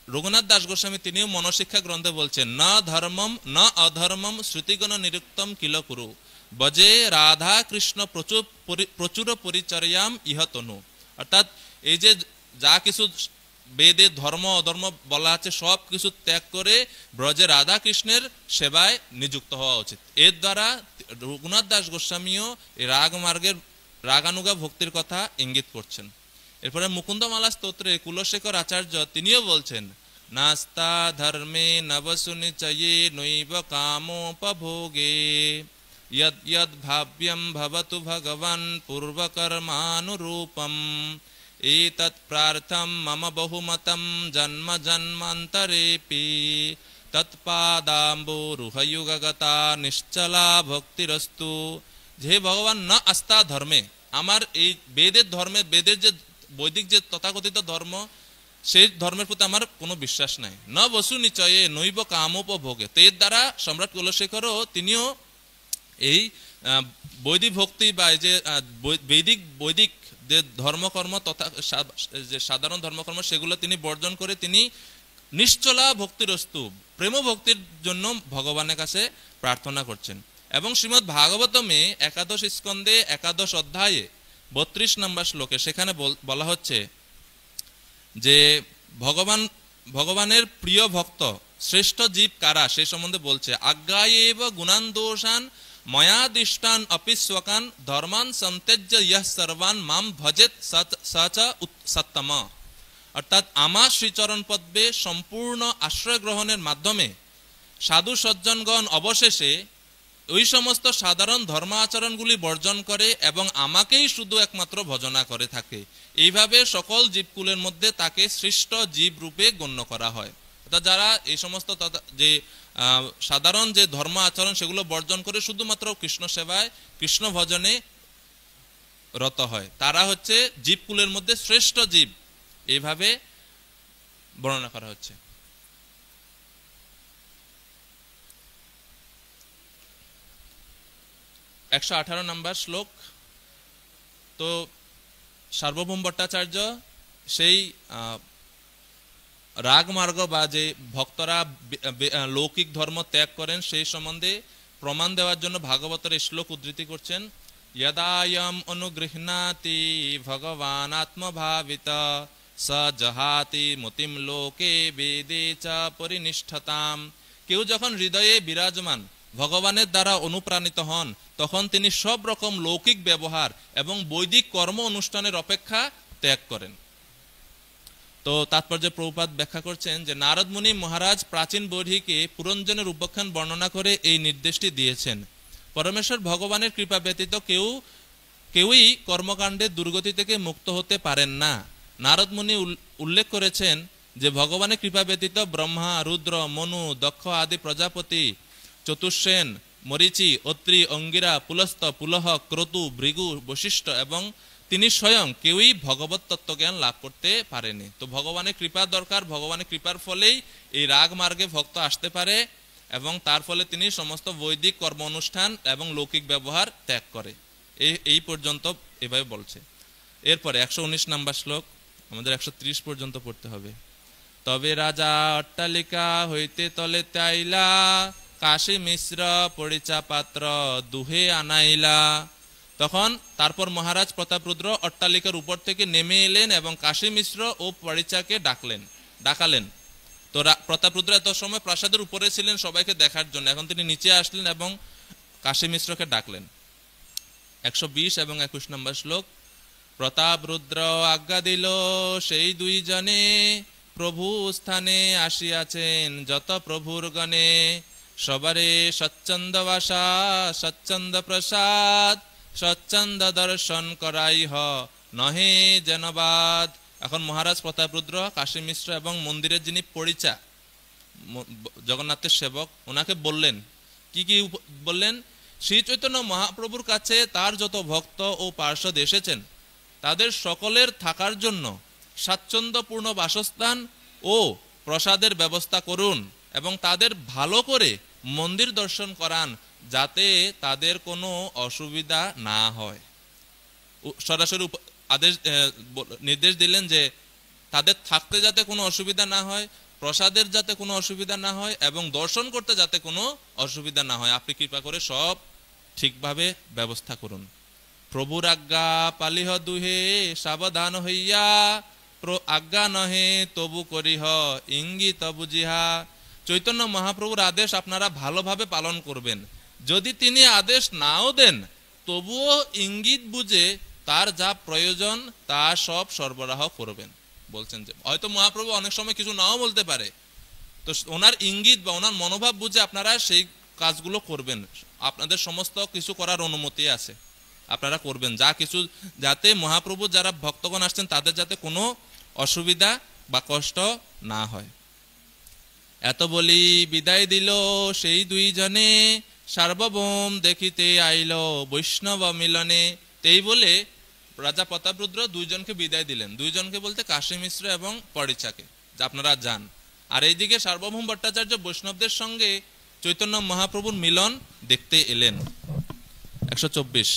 Speaker 1: রঘুনাথ দাস গোস্বামী তিনিও মনশিক্ষা গ্রন্থে বলছেন, না ধর্মম না অধর্মম শ্রুতিগণ নিরুক্তম কিল কুরু। বজে রাধা কৃষ্ণ প্রচুর পরিচর্যাম ইহতনু। অর্থাৎ এই যে যা কিছু বেদে ধর্ম অধর্ম বলা আছে সব কিছু ত্যাগ করে ব্রজে রাধা কৃষ্ণের সেবায় নিযুক্ত হওয়া উচিত। এর দ্বারা রঘুনাথ দাস গোস্বামীও এই রাগ মার্গের রাগানুগা ভক্তির কথা ইঙ্গিত করছেন। এরপরে মুকুন্দমালা স্তোত্রে কুলশেখর আচার্য তিনিও বলছেন, নাস্তা ধর্মে নবসুনিচয়ে নৈব কামোপভোগে यद यद भाव्यम भवतु भगवान् पूर्वकर्मानुरूपम् एतत् प्रार्थम मम बहुमतं जन्म जन्मान्तरेऽपि तत्पादाम्बुरुहयुगगता निश्चला भक्तिरस्तु। যে ভগবান না আস্থা ধর্মে, আমার এই বেদের ধর্মে, বেদের যে বৈদিক যে তথাকথিত ধর্ম, সেই ধর্মের প্রতি আমার কোনো বিশ্বাস নাই। ন বসু নিচয়ে নৈব কামোপভোগে। তো এর দ্বারা সম্রাট কুলশেখরও তিনিও এই বৈদিক ভক্তি বা এই যে বৈদিক যে ধর্মকর্ম তথা যে সাধারণ ধর্মকর্ম সেগুলো তিনি বর্জন করে তিনি নিশ্চলা ভক্তিরস্তু প্রেম ভক্তির জন্য ভগবানের কাছে প্রার্থনা করছেন। এবং শ্রীমদ্ ভাগবতমে একাদশ স্কন্ধে একাদশ অধ্যায়ে 32 নম্বর শ্লোকে সেখানে বলা হচ্ছে যে ভগবানের প্রিয় ভক্ত শ্রেষ্ঠ জীব কারা সে সম্বন্ধে বলছে, আজ্ঞায়েব গুণান দোষান ময়াদিষ্টান অপিস্বকান ধর্মান সন্তেজ্য ইহ সর্বান মাম ভজেত সচ সত্তম। অর্থাৎ আমার শ্রীচরণ পদ্মে সম্পূর্ণ আশ্রয় গ্রহণের মাধ্যমে সাধু সজ্জনগণ অবশেষে ওই সমস্ত সাধারণ ধর্ম আচরণগুলি বর্জন করে এবং আমাকেই শুধু একমাত্র ভজনা করে থাকে। এইভাবে সকল জীবকুলের মধ্যে তাকে শ্রেষ্ঠ জীব রূপে গণ্য করা হয়। অর্থাৎ যারা এই সমস্ত যে সাধারণ যে ধর্ম আচরণ সেগুলো বর্জন করে শুধুমাত্র কৃষ্ণ সেবায় কৃষ্ণ ভজনে রত হয়, তারা হচ্ছে জীবকুলের মধ্যে শ্রেষ্ঠ জীব, এইভাবে বর্ণনা করা হচ্ছে। একশো 18 নম্বর শ্লোক। তো সার্বভৌম ভট্টাচার্য সেই রাগমার্গ বা যে ভক্তরা লৌকিক ধর্ম ত্যাগ করেন সেই সম্বন্ধে প্রমাণ দেওয়ার জন্য ভাগবতের শ্লোক উদ্ধৃতি করছেন, यदायम अनुगृह्णाति भगवान् आत्मभावित स जहाति मतिम लोके वेदे च परिनिष्ठताम। কেউ যখন হৃদয়ে বিরাজমান ভগবানের দ্বারা অনুপ্রাণিত হন তখন তিনি সব রকম লৌকিক ব্যবহার এবং বৈদিক কর্ম অনুষ্ঠানের অপেক্ষা ত্যাগ করেন। তো তাৎপর্য প্রভুপাদ ব্যাখ্যা করছেন যে নারদ মুনি মহারাজ প্রাচীন বৈদিকে পুরঞ্জনের উপাখ্যান বর্ণনা করে এই নির্দেশটি দিয়েছেন। পরমেশ্বর ভগবানের কৃপা ব্যতীত কেউই কর্মকাণ্ডের দুর্গতি থেকে মুক্ত হতে পারেন না। নারদ মুনি উল্লেখ করেছেন যে ভগবানের কৃপা ব্যতীত ব্রহ্মা, রুদ্র, মনু, দক্ষ আদি প্রজাপতি, চতুর্সেন, মরিচি, অত্রি, অঙ্গিরা, পুলস্ত, পুলহ, ক্রতু, ভৃগু, বশিষ্ঠ এবং তিনি স্বয়ং কেউই ভগবত তত্ত্বজ্ঞান লাভ করতে পারেনি। তো ভগবানের কৃপা দরকার, ভগবানের কৃপার ফলেই এই রাগ মার্গে ভক্ত আসতে পারে এবং তার ফলে তিনি সমস্ত বৈদিক কর্ম অনুষ্ঠান এবং লৌকিক ব্যবহার ত্যাগ করে। এই পর্যন্ত এভাবে বলছে। এরপরে 119 নম্বর শ্লোক, আমাদের 130 পর্যন্ত পড়তে হবে। তবে রাজা অট্টালিকা হইতে তলে তাইলা কাশী মিশ্র পরিচা পাত্র দুহে আনাইলা। তখন তারপর মহারাজ প্রতাপরুদ্র অট্টালিকার উপর থেকে নেমে এলেন এবং কাশী মিশ্র ও পরিচাকে ডাকালেন। তো প্রতাপরুদ্র এত সময় প্রাসাদের উপরে ছিলেন সবাইকে দেখার জন্য, এখন তিনি নিচে আসলেন এবং কাশী মিশ্রকে ডাকলেন। 120 এবং 21 নম্বর শ্লোক। প্রতাপরুদ্র আজ্ঞা দিল সেই দুইজনে প্রভু স্থানে আসিয়াছেন যত প্রভুর গণে সবারে স্বচ্ছন্দ বাসা স্বচ্ছন্দ প্রসাদ স্বচ্ছন্দ দর্শন করাই হ নহে জনবাদ। এখন মহারাজ প্রতাপরুদ্র কাশী মিশ্র এবং মন্দিরের যিনি পরিচা জগন্নাথের সেবক ওনাকে বললেন, কি বললেন? শ্রী চৈতন্য মহাপ্রভুর কাছে তার যত ভক্ত ও পার্ষদ এসেছেন তাদের সকলের থাকার জন্য স্বাচ্ছন্দ্যপূর্ণ বাসস্থান ও প্রসাদের ব্যবস্থা করুন এবং তাদের ভালো করে মন্দির দর্শন করান যাতে তাদের কোনো অসুবিধা না হয়। সরাসরি নির্দেশ দিলেন যে তাদের থাকতে যাতে কোনো অসুবিধা না হয়, প্রসাদের যাতে কোনো অসুবিধা না হয় এবং দর্শন করতে যাতে কোনো অসুবিধা না হয়। আপনি কৃপা করে সব ঠিকভাবে ব্যবস্থা করুন। প্রভুর আজ্ঞা পালিহ দুহে সাবধান হইয়া, আজ্ঞা নহে তবু করিহ ইঙ্গিত বুঝিহা। চৈতন্য মহাপ্রভুর আদেশ আপনারা ভালোভাবে পালন করবেন। যদি তিনি আদেশ নাও দেন তবুও ইঙ্গিত বুঝে তার যা প্রয়োজন তা সব সরবরাহ করবেন। বলছেন যে হয়তো মহাপ্রভু অনেক সময় কিছু নাও বলতে পারে, তো ওনার ইঙ্গিত বা ওনার মনোভাব বুঝে আপনারা সেই কাজগুলো করবেন। আপনাদের সমস্ত কিছু করার অনুমতি আছে, আপনারা করবেন যা কিছু, যাতে মহাপ্রভু যারা ভক্তগণ আসছেন তাদের যাতে কোনো অসুবিধা বা কষ্ট না হয়। এত বলি বিদায় দিল সেই দুইজনে, সার্বভৌম দেখিতে আইল বৈষ্ণব মিলনে। এই বলে রাজা প্রতাপরুদ্র দুইজনকে বিদায় দিলেন। দুইজনকে বলতে কাশী মিশ্র এবং পরিচাকে, যা আপনারা যান। আর এইদিকে সার্বভৌম ভট্টাচার্য বৈষ্ণবদের সঙ্গে চৈতন্য মহাপ্রভুর মিলন দেখতে এলেন। 124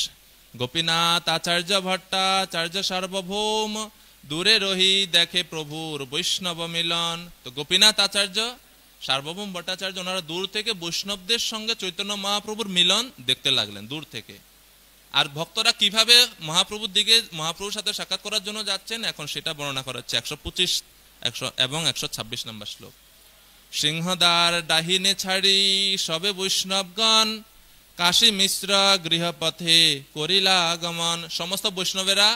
Speaker 1: গোপীনাথ আচার্য ভট্টাচার্য সার্বভৌম, দূরে রহি দেখে প্রভুর বৈষ্ণব মিলন। তো গোপীনাথ আচার্য, সার্বভৌম ভট্টাচার্য ওনারা দূর থেকে বৈষ্ণবদের সঙ্গে চৈতন্য মহাপ্রভুর মিলন দেখতে লাগলেন দূর থেকে। আর ভক্তরা কিভাবে মহাপ্রভুর দিকে, মহাপ্রভুর সাথে সাক্ষাৎ করার জন্য যাচ্ছেন এখন সেটা বর্ণনা করা হচ্ছে 125 এবং 126 নম্বর শ্লোক। সিংহদ্বার ডাহিনে ছাড়ি সবে বৈষ্ণবগণ, কাশী মিশ্র গৃহপথে করিলা আগমন। সমস্ত বৈষ্ণবেরা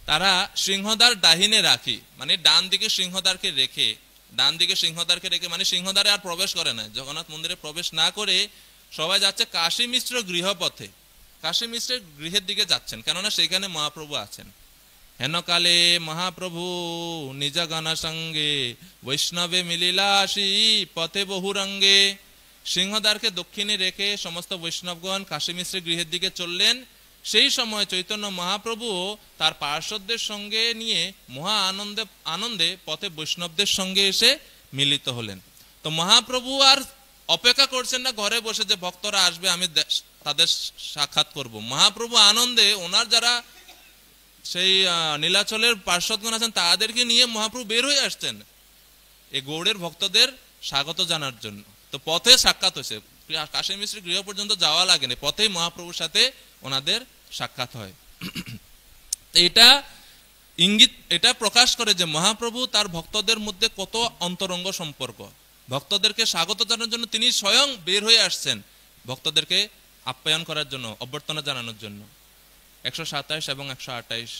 Speaker 1: তারা সিংহদ্বার ডাহিনে রাখি, মানে ডান দিকে সিংহদ্বারকে রেখে, মানে সিংহদ্বারে আর প্রবেশ করে না, জগন্নাথ মন্দিরে প্রবেশ না করে সবাই যাচ্ছে কাশী মিশ্র গৃহপথে, কাশী মিশ্রের গৃহের দিকে যাচ্ছেন, কেননা সেখানে মহাপ্রভু আছেন। হেনকালে মহাপ্রভু নিজ গণ সঙ্গে বৈষ্ণবে মিলিলা আসি পথে বহুরঙ্গে। সিংহদ্বারকে দক্ষিণে রেখে সমস্ত বৈষ্ণবগণ কাশী মিশ্রের গৃহের দিকে চললেন। সেই সময় চৈতন্য মহাপ্রভু তার পার্শ্বদের সঙ্গে নিয়ে মহা আনন্দে পথে বৈষ্ণবদের সঙ্গে এসে মিলিত হলেন। তো মহাপ্রভু আর অপেক্ষা করছেন না ঘরে বসে যে ভক্তরা আসবে আমি তাদের সাক্ষাৎ করব। মহাপ্রভু আনন্দে ওনার যারা সেই নীলাচলের পার্শ্বদগণ আছেন তাদেরকে নিয়ে মহাপ্রভু বের হয়ে আসছেন এই গৌড়ের ভক্তদের স্বাগত জানার জন্য। তো পথে সাক্ষাৎ হয়েছে, কাশী মিশ্রের গৃহ পর্যন্ত যাওয়া লাগেনি, পথেই মহাপ্রভুর সাথে ওনাদের সাক্ষাৎ হয়। এটা ইঙ্গিত, এটা প্রকাশ করে যে মহাপ্রভু তার ভক্তদের মধ্যে কত অন্তরঙ্গ সম্পর্ক। ভক্তদেরকে স্বাগত জানানোর জন্য তিনি স্বয়ং বের হয়ে আসছেন ভক্তদেরকে আপ্যায়ন করার জন্য, অভ্যর্থনা জানানোর জন্য। 127 এবং 128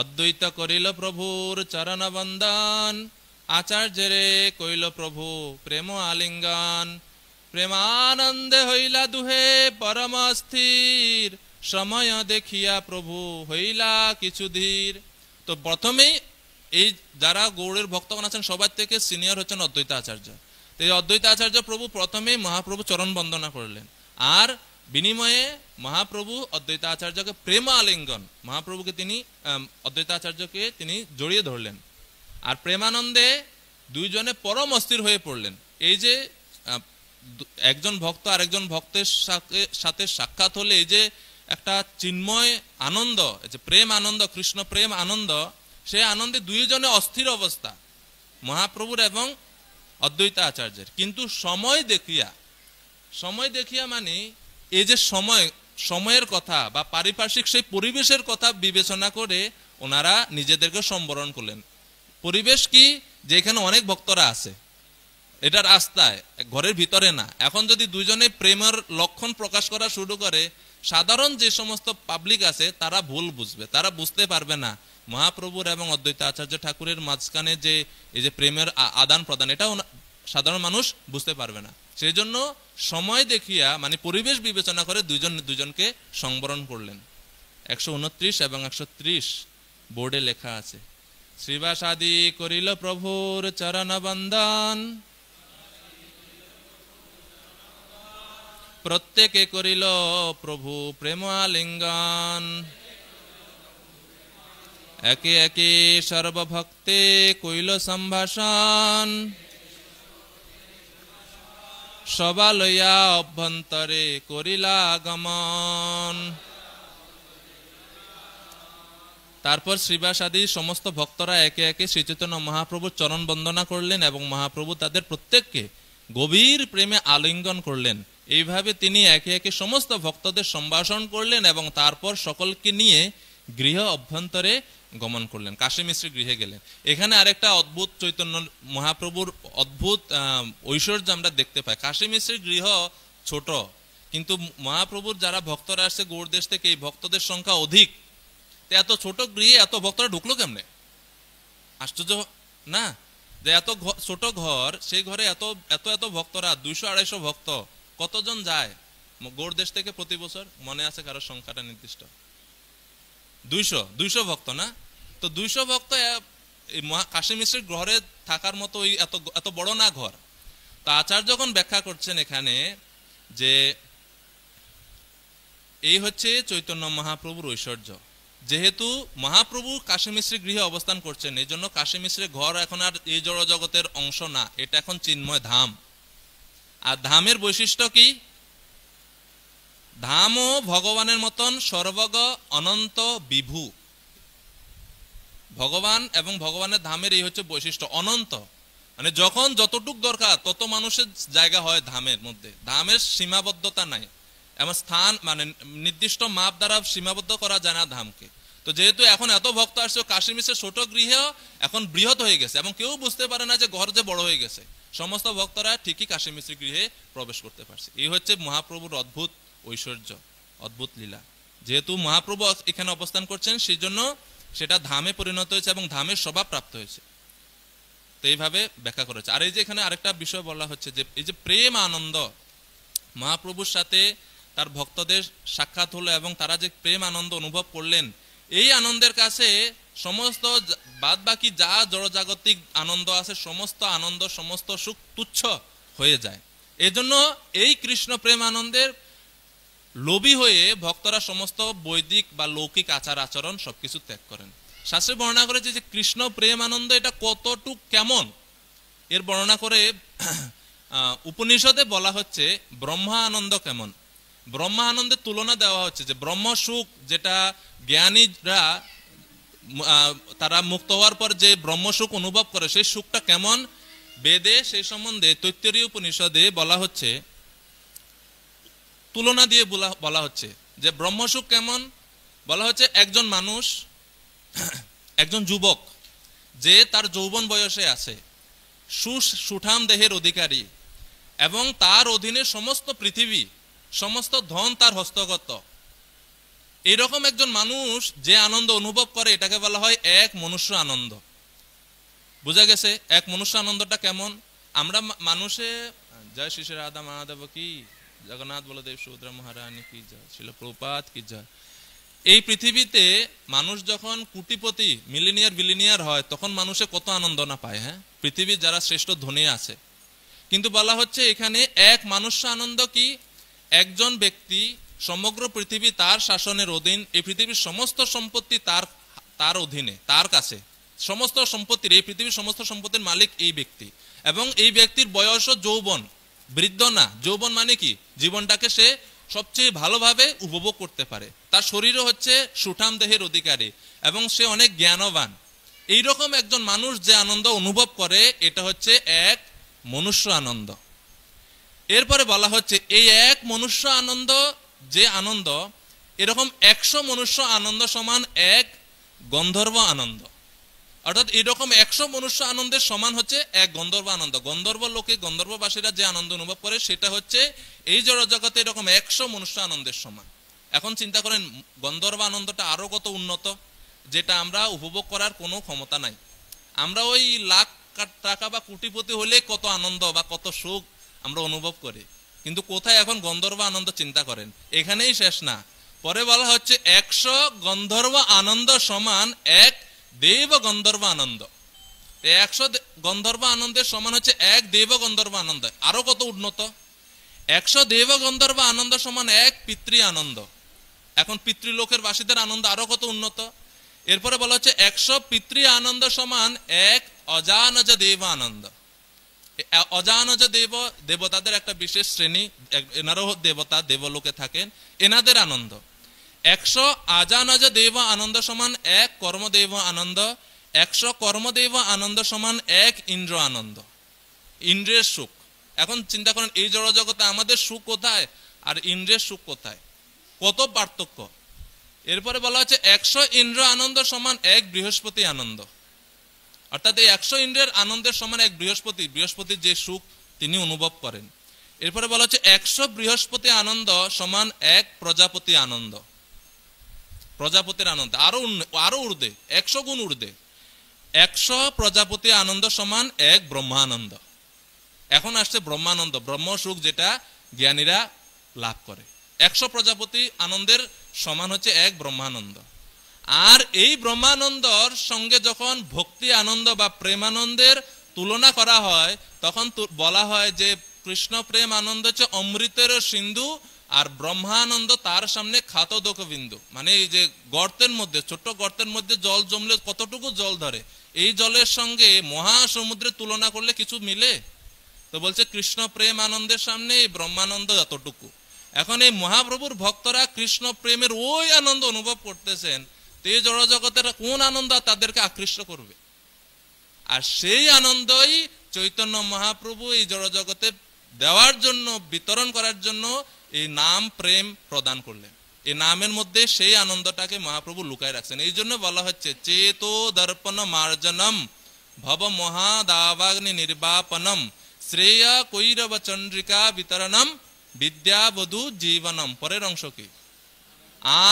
Speaker 1: অদ্বৈত করিল প্রভুর চরণ বন্দন, আচার্যরে কইল প্রভু প্রেম আলিঙ্গন। প্রেমানন্দে হইলা দুহে পরম স্থির, সময় দেখিয়া প্রভু হইলা কিছু ধীর। তো প্রথমেই এই যারা গৌড়ের ভক্তগণ আছেন সবার থেকে সিনিয়র হচ্ছেন অদ্বৈত আচার্য। তো এই অদ্বৈত আচার্য প্রভু প্রথমেই মহাপ্রভু চরণ বন্দনা করলেন, আর বিনিময়ে মহাপ্রভু অদ্বৈত আচার্যকে প্রেম আলিঙ্গন, মহাপ্রভুকে তিনি অদ্বৈত আচার্যকে তিনি জড়িয়ে ধরলেন। আর প্রেমানন্দে দুইজনে পরম অস্থির হয়ে পড়লেন। এই যে একজন ভক্ত আর একজন ভক্তের সাথে সাক্ষাৎ হলে এই যে একটা চিন্ময় আনন্দ, যে প্রেম আনন্দ, কৃষ্ণ প্রেম আনন্দ, সেই আনন্দে দুইজনে অস্থির অবস্থা মহাপ্রভুর এবং অদ্বৈত আচার্যের। কিন্তু সময় দেখিয়া মানে এই যে সময়ের কথা বা পারিপার্শ্বিক সেই পরিবেশের কথা বিবেচনা করে ওনারা নিজেদেরকে সম্বরণ করলেন। পরিবেশ কি, যেখানে অনেক ভক্তরা আছে, এটা রাস্তায়, ঘরের ভিতরে না। এখন যদি দুইজনে প্রেমের লক্ষণ প্রকাশ করা শুরু করে, সাধারণ যে সমস্ত পাবলিক আছে তারা ভুল বুঝবে, তারা বুঝতে পারবে না মহাপ্রভুর এবং অদ্বৈত আচার্য ঠাকুরের মাঝখানে যে এই যে প্রেমের আদান প্রদান, এটা সাধারণ মানুষ বুঝতে পারবে না। সেই জন্য সময় দেখিয়া মানে পরিবেশ বিবেচনা করে দুজনকে সংবরণ করলেন। 129 এবং 130 বোর্ডে লেখা আছে। শ্রীবাস আদি করিল প্রভুর চরণ বন্দন, প্রত্যেকে করিল প্রভু প্রেম আলিঙ্গন। একে একে সর্বভক্তে কইল সম্ভাষণ, সবা লইয়া অভ্যন্তরে করিলা আগমন। তারপর শ্রীবাস আদি সমস্ত ভক্তরা একে একে শ্রীচৈতন্য মহাপ্রভুর চরণ বন্দনা করলেন এবং মহাপ্রভু তাদের প্রত্যেককে গভীর প্রেমে আলিঙ্গন করলেন এইভাবে তিনি একে একে সমস্ত ভক্তদের সম্ভাষণ করলেন এবং তারপর সকলকে নিয়ে গৃহ অভ্যন্তরে গমন করলেন, কাশী মিশ্রের গৃহে গেলেন। এখানে আরেকটা অদ্ভুত চৈতন্য মহাপ্রভুর অদ্ভুত ঐশ্বর্য আমরা দেখতে পাই। কাশী মিশ্রের গৃহ ছোট, কিন্তু মহাপ্রভুর যারা ভক্তরা আসছে গৌড়দেশ থেকে, এই ভক্তদের সংখ্যা অধিক। এত ছোট গৃহে এত ভক্তরা ঢুকলো কেমনে? আশ্চর্য না? যে এত ছোট ঘর, সেই ঘরে এত এত এত ভক্তরা, 200-250 ভক্ত। কতজন যায় গৌড়দেশ থেকে প্রতি বছর? মনে আছে কারো সংখ্যাটা নির্দিষ্ট? 200 ভক্ত না? তো 200 ভক্ত কাশী মিশ্রের ঘরে থাকার মতো এত বড় না ঘর। তো আচার্য যখন ব্যাখ্যা করছেন এখানে যে এই হচ্ছে চৈতন্য মহাপ্রভুর ঐশ্বর্য। যেহেতু মহাপ্রভু কাশী মিশ্রের গৃহে অবস্থান করছেন, এই জন্য কাশী মিশ্রের ঘর এখন আর এই জড় জগতের অংশ না, এটা এখন চিন্ময় ধাম। আর ধামের বৈশিষ্ট্য কি? ধামও ভগবানের মতন সর্বগ অনন্ত বিভু। ভগবান এবং ভগবানের ধামের এই হচ্ছে বৈশিষ্ট্য, অনন্ত। মানে যখন যতটুক দরকার তত মানুষের জায়গা হয় ধামের মধ্যে। ধামের সীমাবদ্ধতা নাই, এমন স্থান মানে নির্দিষ্ট মাপ দ্বারা সীমাবদ্ধ করা যায় না ধামকে। তো যেহেতু এখন এত ভক্ত আসছে, কাশী মিশ্রের ছোট গৃহ এখন বৃহৎ হয়ে গেছে এবং কেউ বুঝতে পারে না যে ঘর যে বড় হয়ে গেছে। সমস্ত ভক্তরা ঠিকই কাশী মিশ্রের গৃহে প্রবেশ করতে পারছে। এই হচ্ছে মহাপ্রভুর অদ্ভুত ঐশ্বর্য, অদ্ভুত লীলা। যেহেতু মহাপ্রভু এখানে অবস্থান করছেন, সেই জন্য সেটা ধামে পরিণত হয়েছে এবং ধামের স্বভাব প্রাপ্ত হয়েছে। তো এইভাবে ব্যাখ্যা করেছে। আর এই যে এখানে আরেকটা বিষয় বলা হচ্ছে যে এই যে প্রেম আনন্দ, মহাপ্রভুর সাথে তার ভক্তদের সাক্ষাৎ হলো এবং তারা যে প্রেম আনন্দ অনুভব করলেন, এই আনন্দের কাছে সমস্ত বাদ বাকি যা জড়জাগতিক আনন্দ আছে, সমস্ত আনন্দ, সমস্ত সুখ তুচ্ছ হয়ে যায়। এজন্য এই কৃষ্ণ প্রেম আনন্দের লোভী হয়ে ভক্তরা সমস্ত বৈদিক বা লৌকিক আচার আচরণ সবকিছু ত্যাগ করেন। শাস্ত্রে বর্ণনা করেছে যে কৃষ্ণ প্রেম আনন্দ এটা কতটুক কেমন, এর বর্ণনা করে উপনিষদে বলা হচ্ছে ব্রহ্মা আনন্দ কেমন। ব্রহ্মা আনন্দের তুলনা দেওয়া হচ্ছে যে ব্রহ্ম সুখ, যেটা জ্ঞানীরা তারা মুক্ত হওয়ার পর যে ব্রহ্ম সুখ অনুভব করে, সেই সুখটা কেমন, বেদে সেই সম্বন্ধে তৈত্তরীয় উপনিষদে বলা হচ্ছে, তুলনা দিয়ে বলা হচ্ছে যে ব্রহ্ম সুখ কেমন। বলা হচ্ছে একজন মানুষ, একজন যুবক যে তার যৌবন বয়সে আছে, সুঠাম দেহের অধিকারী এবং তার অধীনে সমস্ত পৃথিবী, সমস্ত ধন তার হস্তগত, এইরকম একজন মানুষ যে আনন্দ অনুভব করে, এটাকে বলা হয় এক মনুষ্য আনন্দ। বুঝা গেছে এক মনুষ্য আনন্দটা কেমন? আমরা মানুষে জয় শ্রী শ্রী রাধা মহাদেব কি, জগন্নাথ বলদেব সুভদ্রা মহারানী কি জয়, শিল প্রপাত কি জয়। এই পৃথিবীতে মানুষ যখন কোটিপতি, মিলিনিয়ার বিলিনিয়ার হয়, তখন মানুষে কত আনন্দ না পায়। হ্যাঁ, পৃথিবীর যারা শ্রেষ্ঠ ধনী আছে। কিন্তু বলা হচ্ছে এখানে এক মানুষ্য আনন্দ কি, একজন ব্যক্তি সমগ্র পৃথিবী তার শাসনের অধীন, এই পৃথিবীর সমস্ত সম্পত্তি তার অধীনে, তার কাছে সমস্ত সম্পত্তির, এই পৃথিবীর সমস্ত সম্পত্তির মালিক এই ব্যক্তি, এবং এই ব্যক্তির বয়স যৌবন, বৃদ্ধ না। যৌবন মানে কি, জীবনটাকে সে সবচেয়ে ভালোভাবে উপভোগ করতে পারে, তার শরীরও হচ্ছে সুঠাম দেহের অধিকারী এবং সে অনেক জ্ঞানবান। এইরকম একজন মানুষ যে আনন্দ অনুভব করে, এটা হচ্ছে এক মনুষ্য আনন্দ। এরপরে বলা হচ্ছে এই এক মনুষ্য আনন্দ, যে আনন্দ, এরকম 100 মনুষ্য আনন্দ সমান এক গন্ধর্ব আনন্দ। অর্থাৎ এরকম 100 মনুষ্য আনন্দের সমান হচ্ছে এক গন্ধর্ব আনন্দ। গন্ধর্ব লোকে, গন্ধর্ববাসীরা যে আনন্দ অনুভব করে, সেটা হচ্ছে এই জড় জগতে এরকম 100 মনুষ্য আনন্দের সমান। এখন চিন্তা করেন গন্ধর্ব আনন্দটা আরো কত উন্নত, যেটা আমরা উপভোগ করার কোনো ক্ষমতা নাই। আমরা ওই লাখ টাকা বা কোটিপতি হলে কত আনন্দ বা কত সুখ আমরা অনুভব করি, কিন্তু কোথায় এখন গন্ধর্ব আনন্দ? চিন্তা করেন, এখানেই শেষ না। পরে বলা হচ্ছে 100 গন্ধর্ব আনন্দ সমান এক দেব গন্ধর্ব আনন্দ। 100 গন্ধর্ব আনন্দের সমান হচ্ছে এক দেব গন্ধর্ব আনন্দ। আরো কত উন্নত! 100 দেব গন্ধর্ব আনন্দ সমান এক পিতৃ আনন্দ। এখন পিতৃলোকের বাসীদের আনন্দ আরো কত উন্নত! এরপরে বলা হচ্ছে 100 পিতৃ আনন্দ সমান এক অজানজ দেব আনন্দ। অজানজ দেবতাদের একটা বিশেষ শ্রেণী, এনারও দেবতা, দেবলোকে থাকেন, এনাদের আনন্দ। 100 আজানজ দেব আনন্দ সমান এক কর্মদেব আনন্দ। 100 কর্মদেব আনন্দ সমান এক ইন্দ্র আনন্দ, ইন্দ্রের সুখ। এখন চিন্তা করেন এই জড়জগতে আমাদের সুখ কোথায় আর ইন্দ্রের সুখ কোথায়, কত পার্থক্য। এরপরে বলা হচ্ছে 100 ইন্দ্র আনন্দ সমান 1 বৃহস্পতি আনন্দ, অর্থাৎ এই 100 ইন্দ্রের আনন্দের সমান 1 বৃহস্পতির যে সুখ তিনি অনুভব করেন। এরপরে বলা হচ্ছে 100 বৃহস্পতি আনন্দ সমান 1 প্রজাপতি আনন্দ, প্রজাপতির আনন্দ আরো ঊর্ধ্বে, 100 গুণ ঊর্ধ্বে। 100 প্রজাপতি আনন্দ সমান 1 ব্রহ্মানন্দ। এখন আসছে ব্রহ্মানন্দ, ব্রহ্ম সুখ যেটা জ্ঞানীরা লাভ করে। 100 প্রজাপতি আনন্দের সমান হচ্ছে 1 ব্রহ্মানন্দ। আর এই ব্রহ্মানন্দর সঙ্গে যখন ভক্তি আনন্দ বা প্রেমানন্দের তুলনা করা হয় তখন বলা হয় যে কৃষ্ণ প্রেম আনন্দ হচ্ছে অমৃতের সিন্ধু, আর ব্রহ্মানন্দ তার সামনে খাতদক বিন্দু। মানে এই যে গর্তের মধ্যে, ছোট্ট গর্তের মধ্যে জল জমলে কতটুকু জল ধরে, এই জলের সঙ্গে মহাসমুদ্রের তুলনা করলে কিছু মিলে? তো বলছে কৃষ্ণ প্রেম আনন্দের সামনে এই ব্রহ্মানন্দ এতটুকু। এখন এই মহাপ্রভুর ভক্তরা কৃষ্ণ প্রেমের ওই আনন্দ অনুভব করতেছেন, এই জড়জগতের কোন আনন্দ তাদেরকে আকৃষ্ট করবে? আর সেই আনন্দই চৈতন্য মহাপ্রভু এই জড়জগতে দেওয়ার জন্য, বিতরণ করার জন্য এই নাম প্রেম প্রদান করলেন। এই নামের মধ্যে সেই আনন্দটাকে মহাপ্রভু লুকায় রাখছেন। এই জন্য বলা হচ্ছে চেতো দর্পণ মার্জনম ভব মহাদাবাগ্নি নির্বাপনম শ্রেয় কৈরব চন্দ্রিকা বিতরণম বিদ্যাবধূ জীবনম। পরের অংশ কি?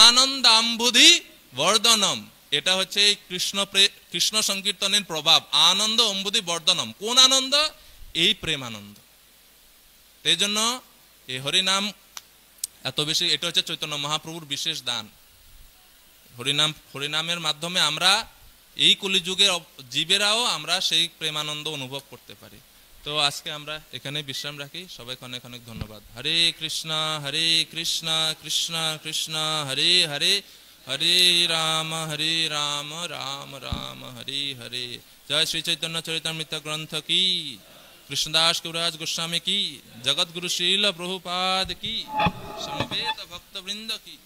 Speaker 1: আনন্দাম্বুধি বর্ধনম। এটা হচ্ছে এই কৃষ্ণ সংকীর্তনের প্রভাব। আনন্দ অম্বুধি বর্ধনম। কোন আনন্দ? এই প্রেম আনন্দ। এই জন্য এই হরিনাম এত বেশি, এটা হচ্ছে চৈতন্য মহাপ্রভুর বিশেষ দান। হরিনামের মাধ্যমে আমরা এই কলিযুগের জীবেরাও আমরা সেই প্রেমানন্দ অনুভব করতে পারি। তো আজকে আমরা এখানে বিশ্রাম রাখি। সবাইকে অনেক অনেক ধন্যবাদ। হরে কৃষ্ণ কৃষ্ণ কৃষ্ণ হরে হরে, হরে রাম রাম রাম হরে হরে। জয় শ্রী চৈতন্য চরিতামৃত গ্রন্থ কি, कृष्णदास कविराज गोस्वामी की, जगत गुरु श्रील प्रभुपाद की, समवेत भक्त वृंद की।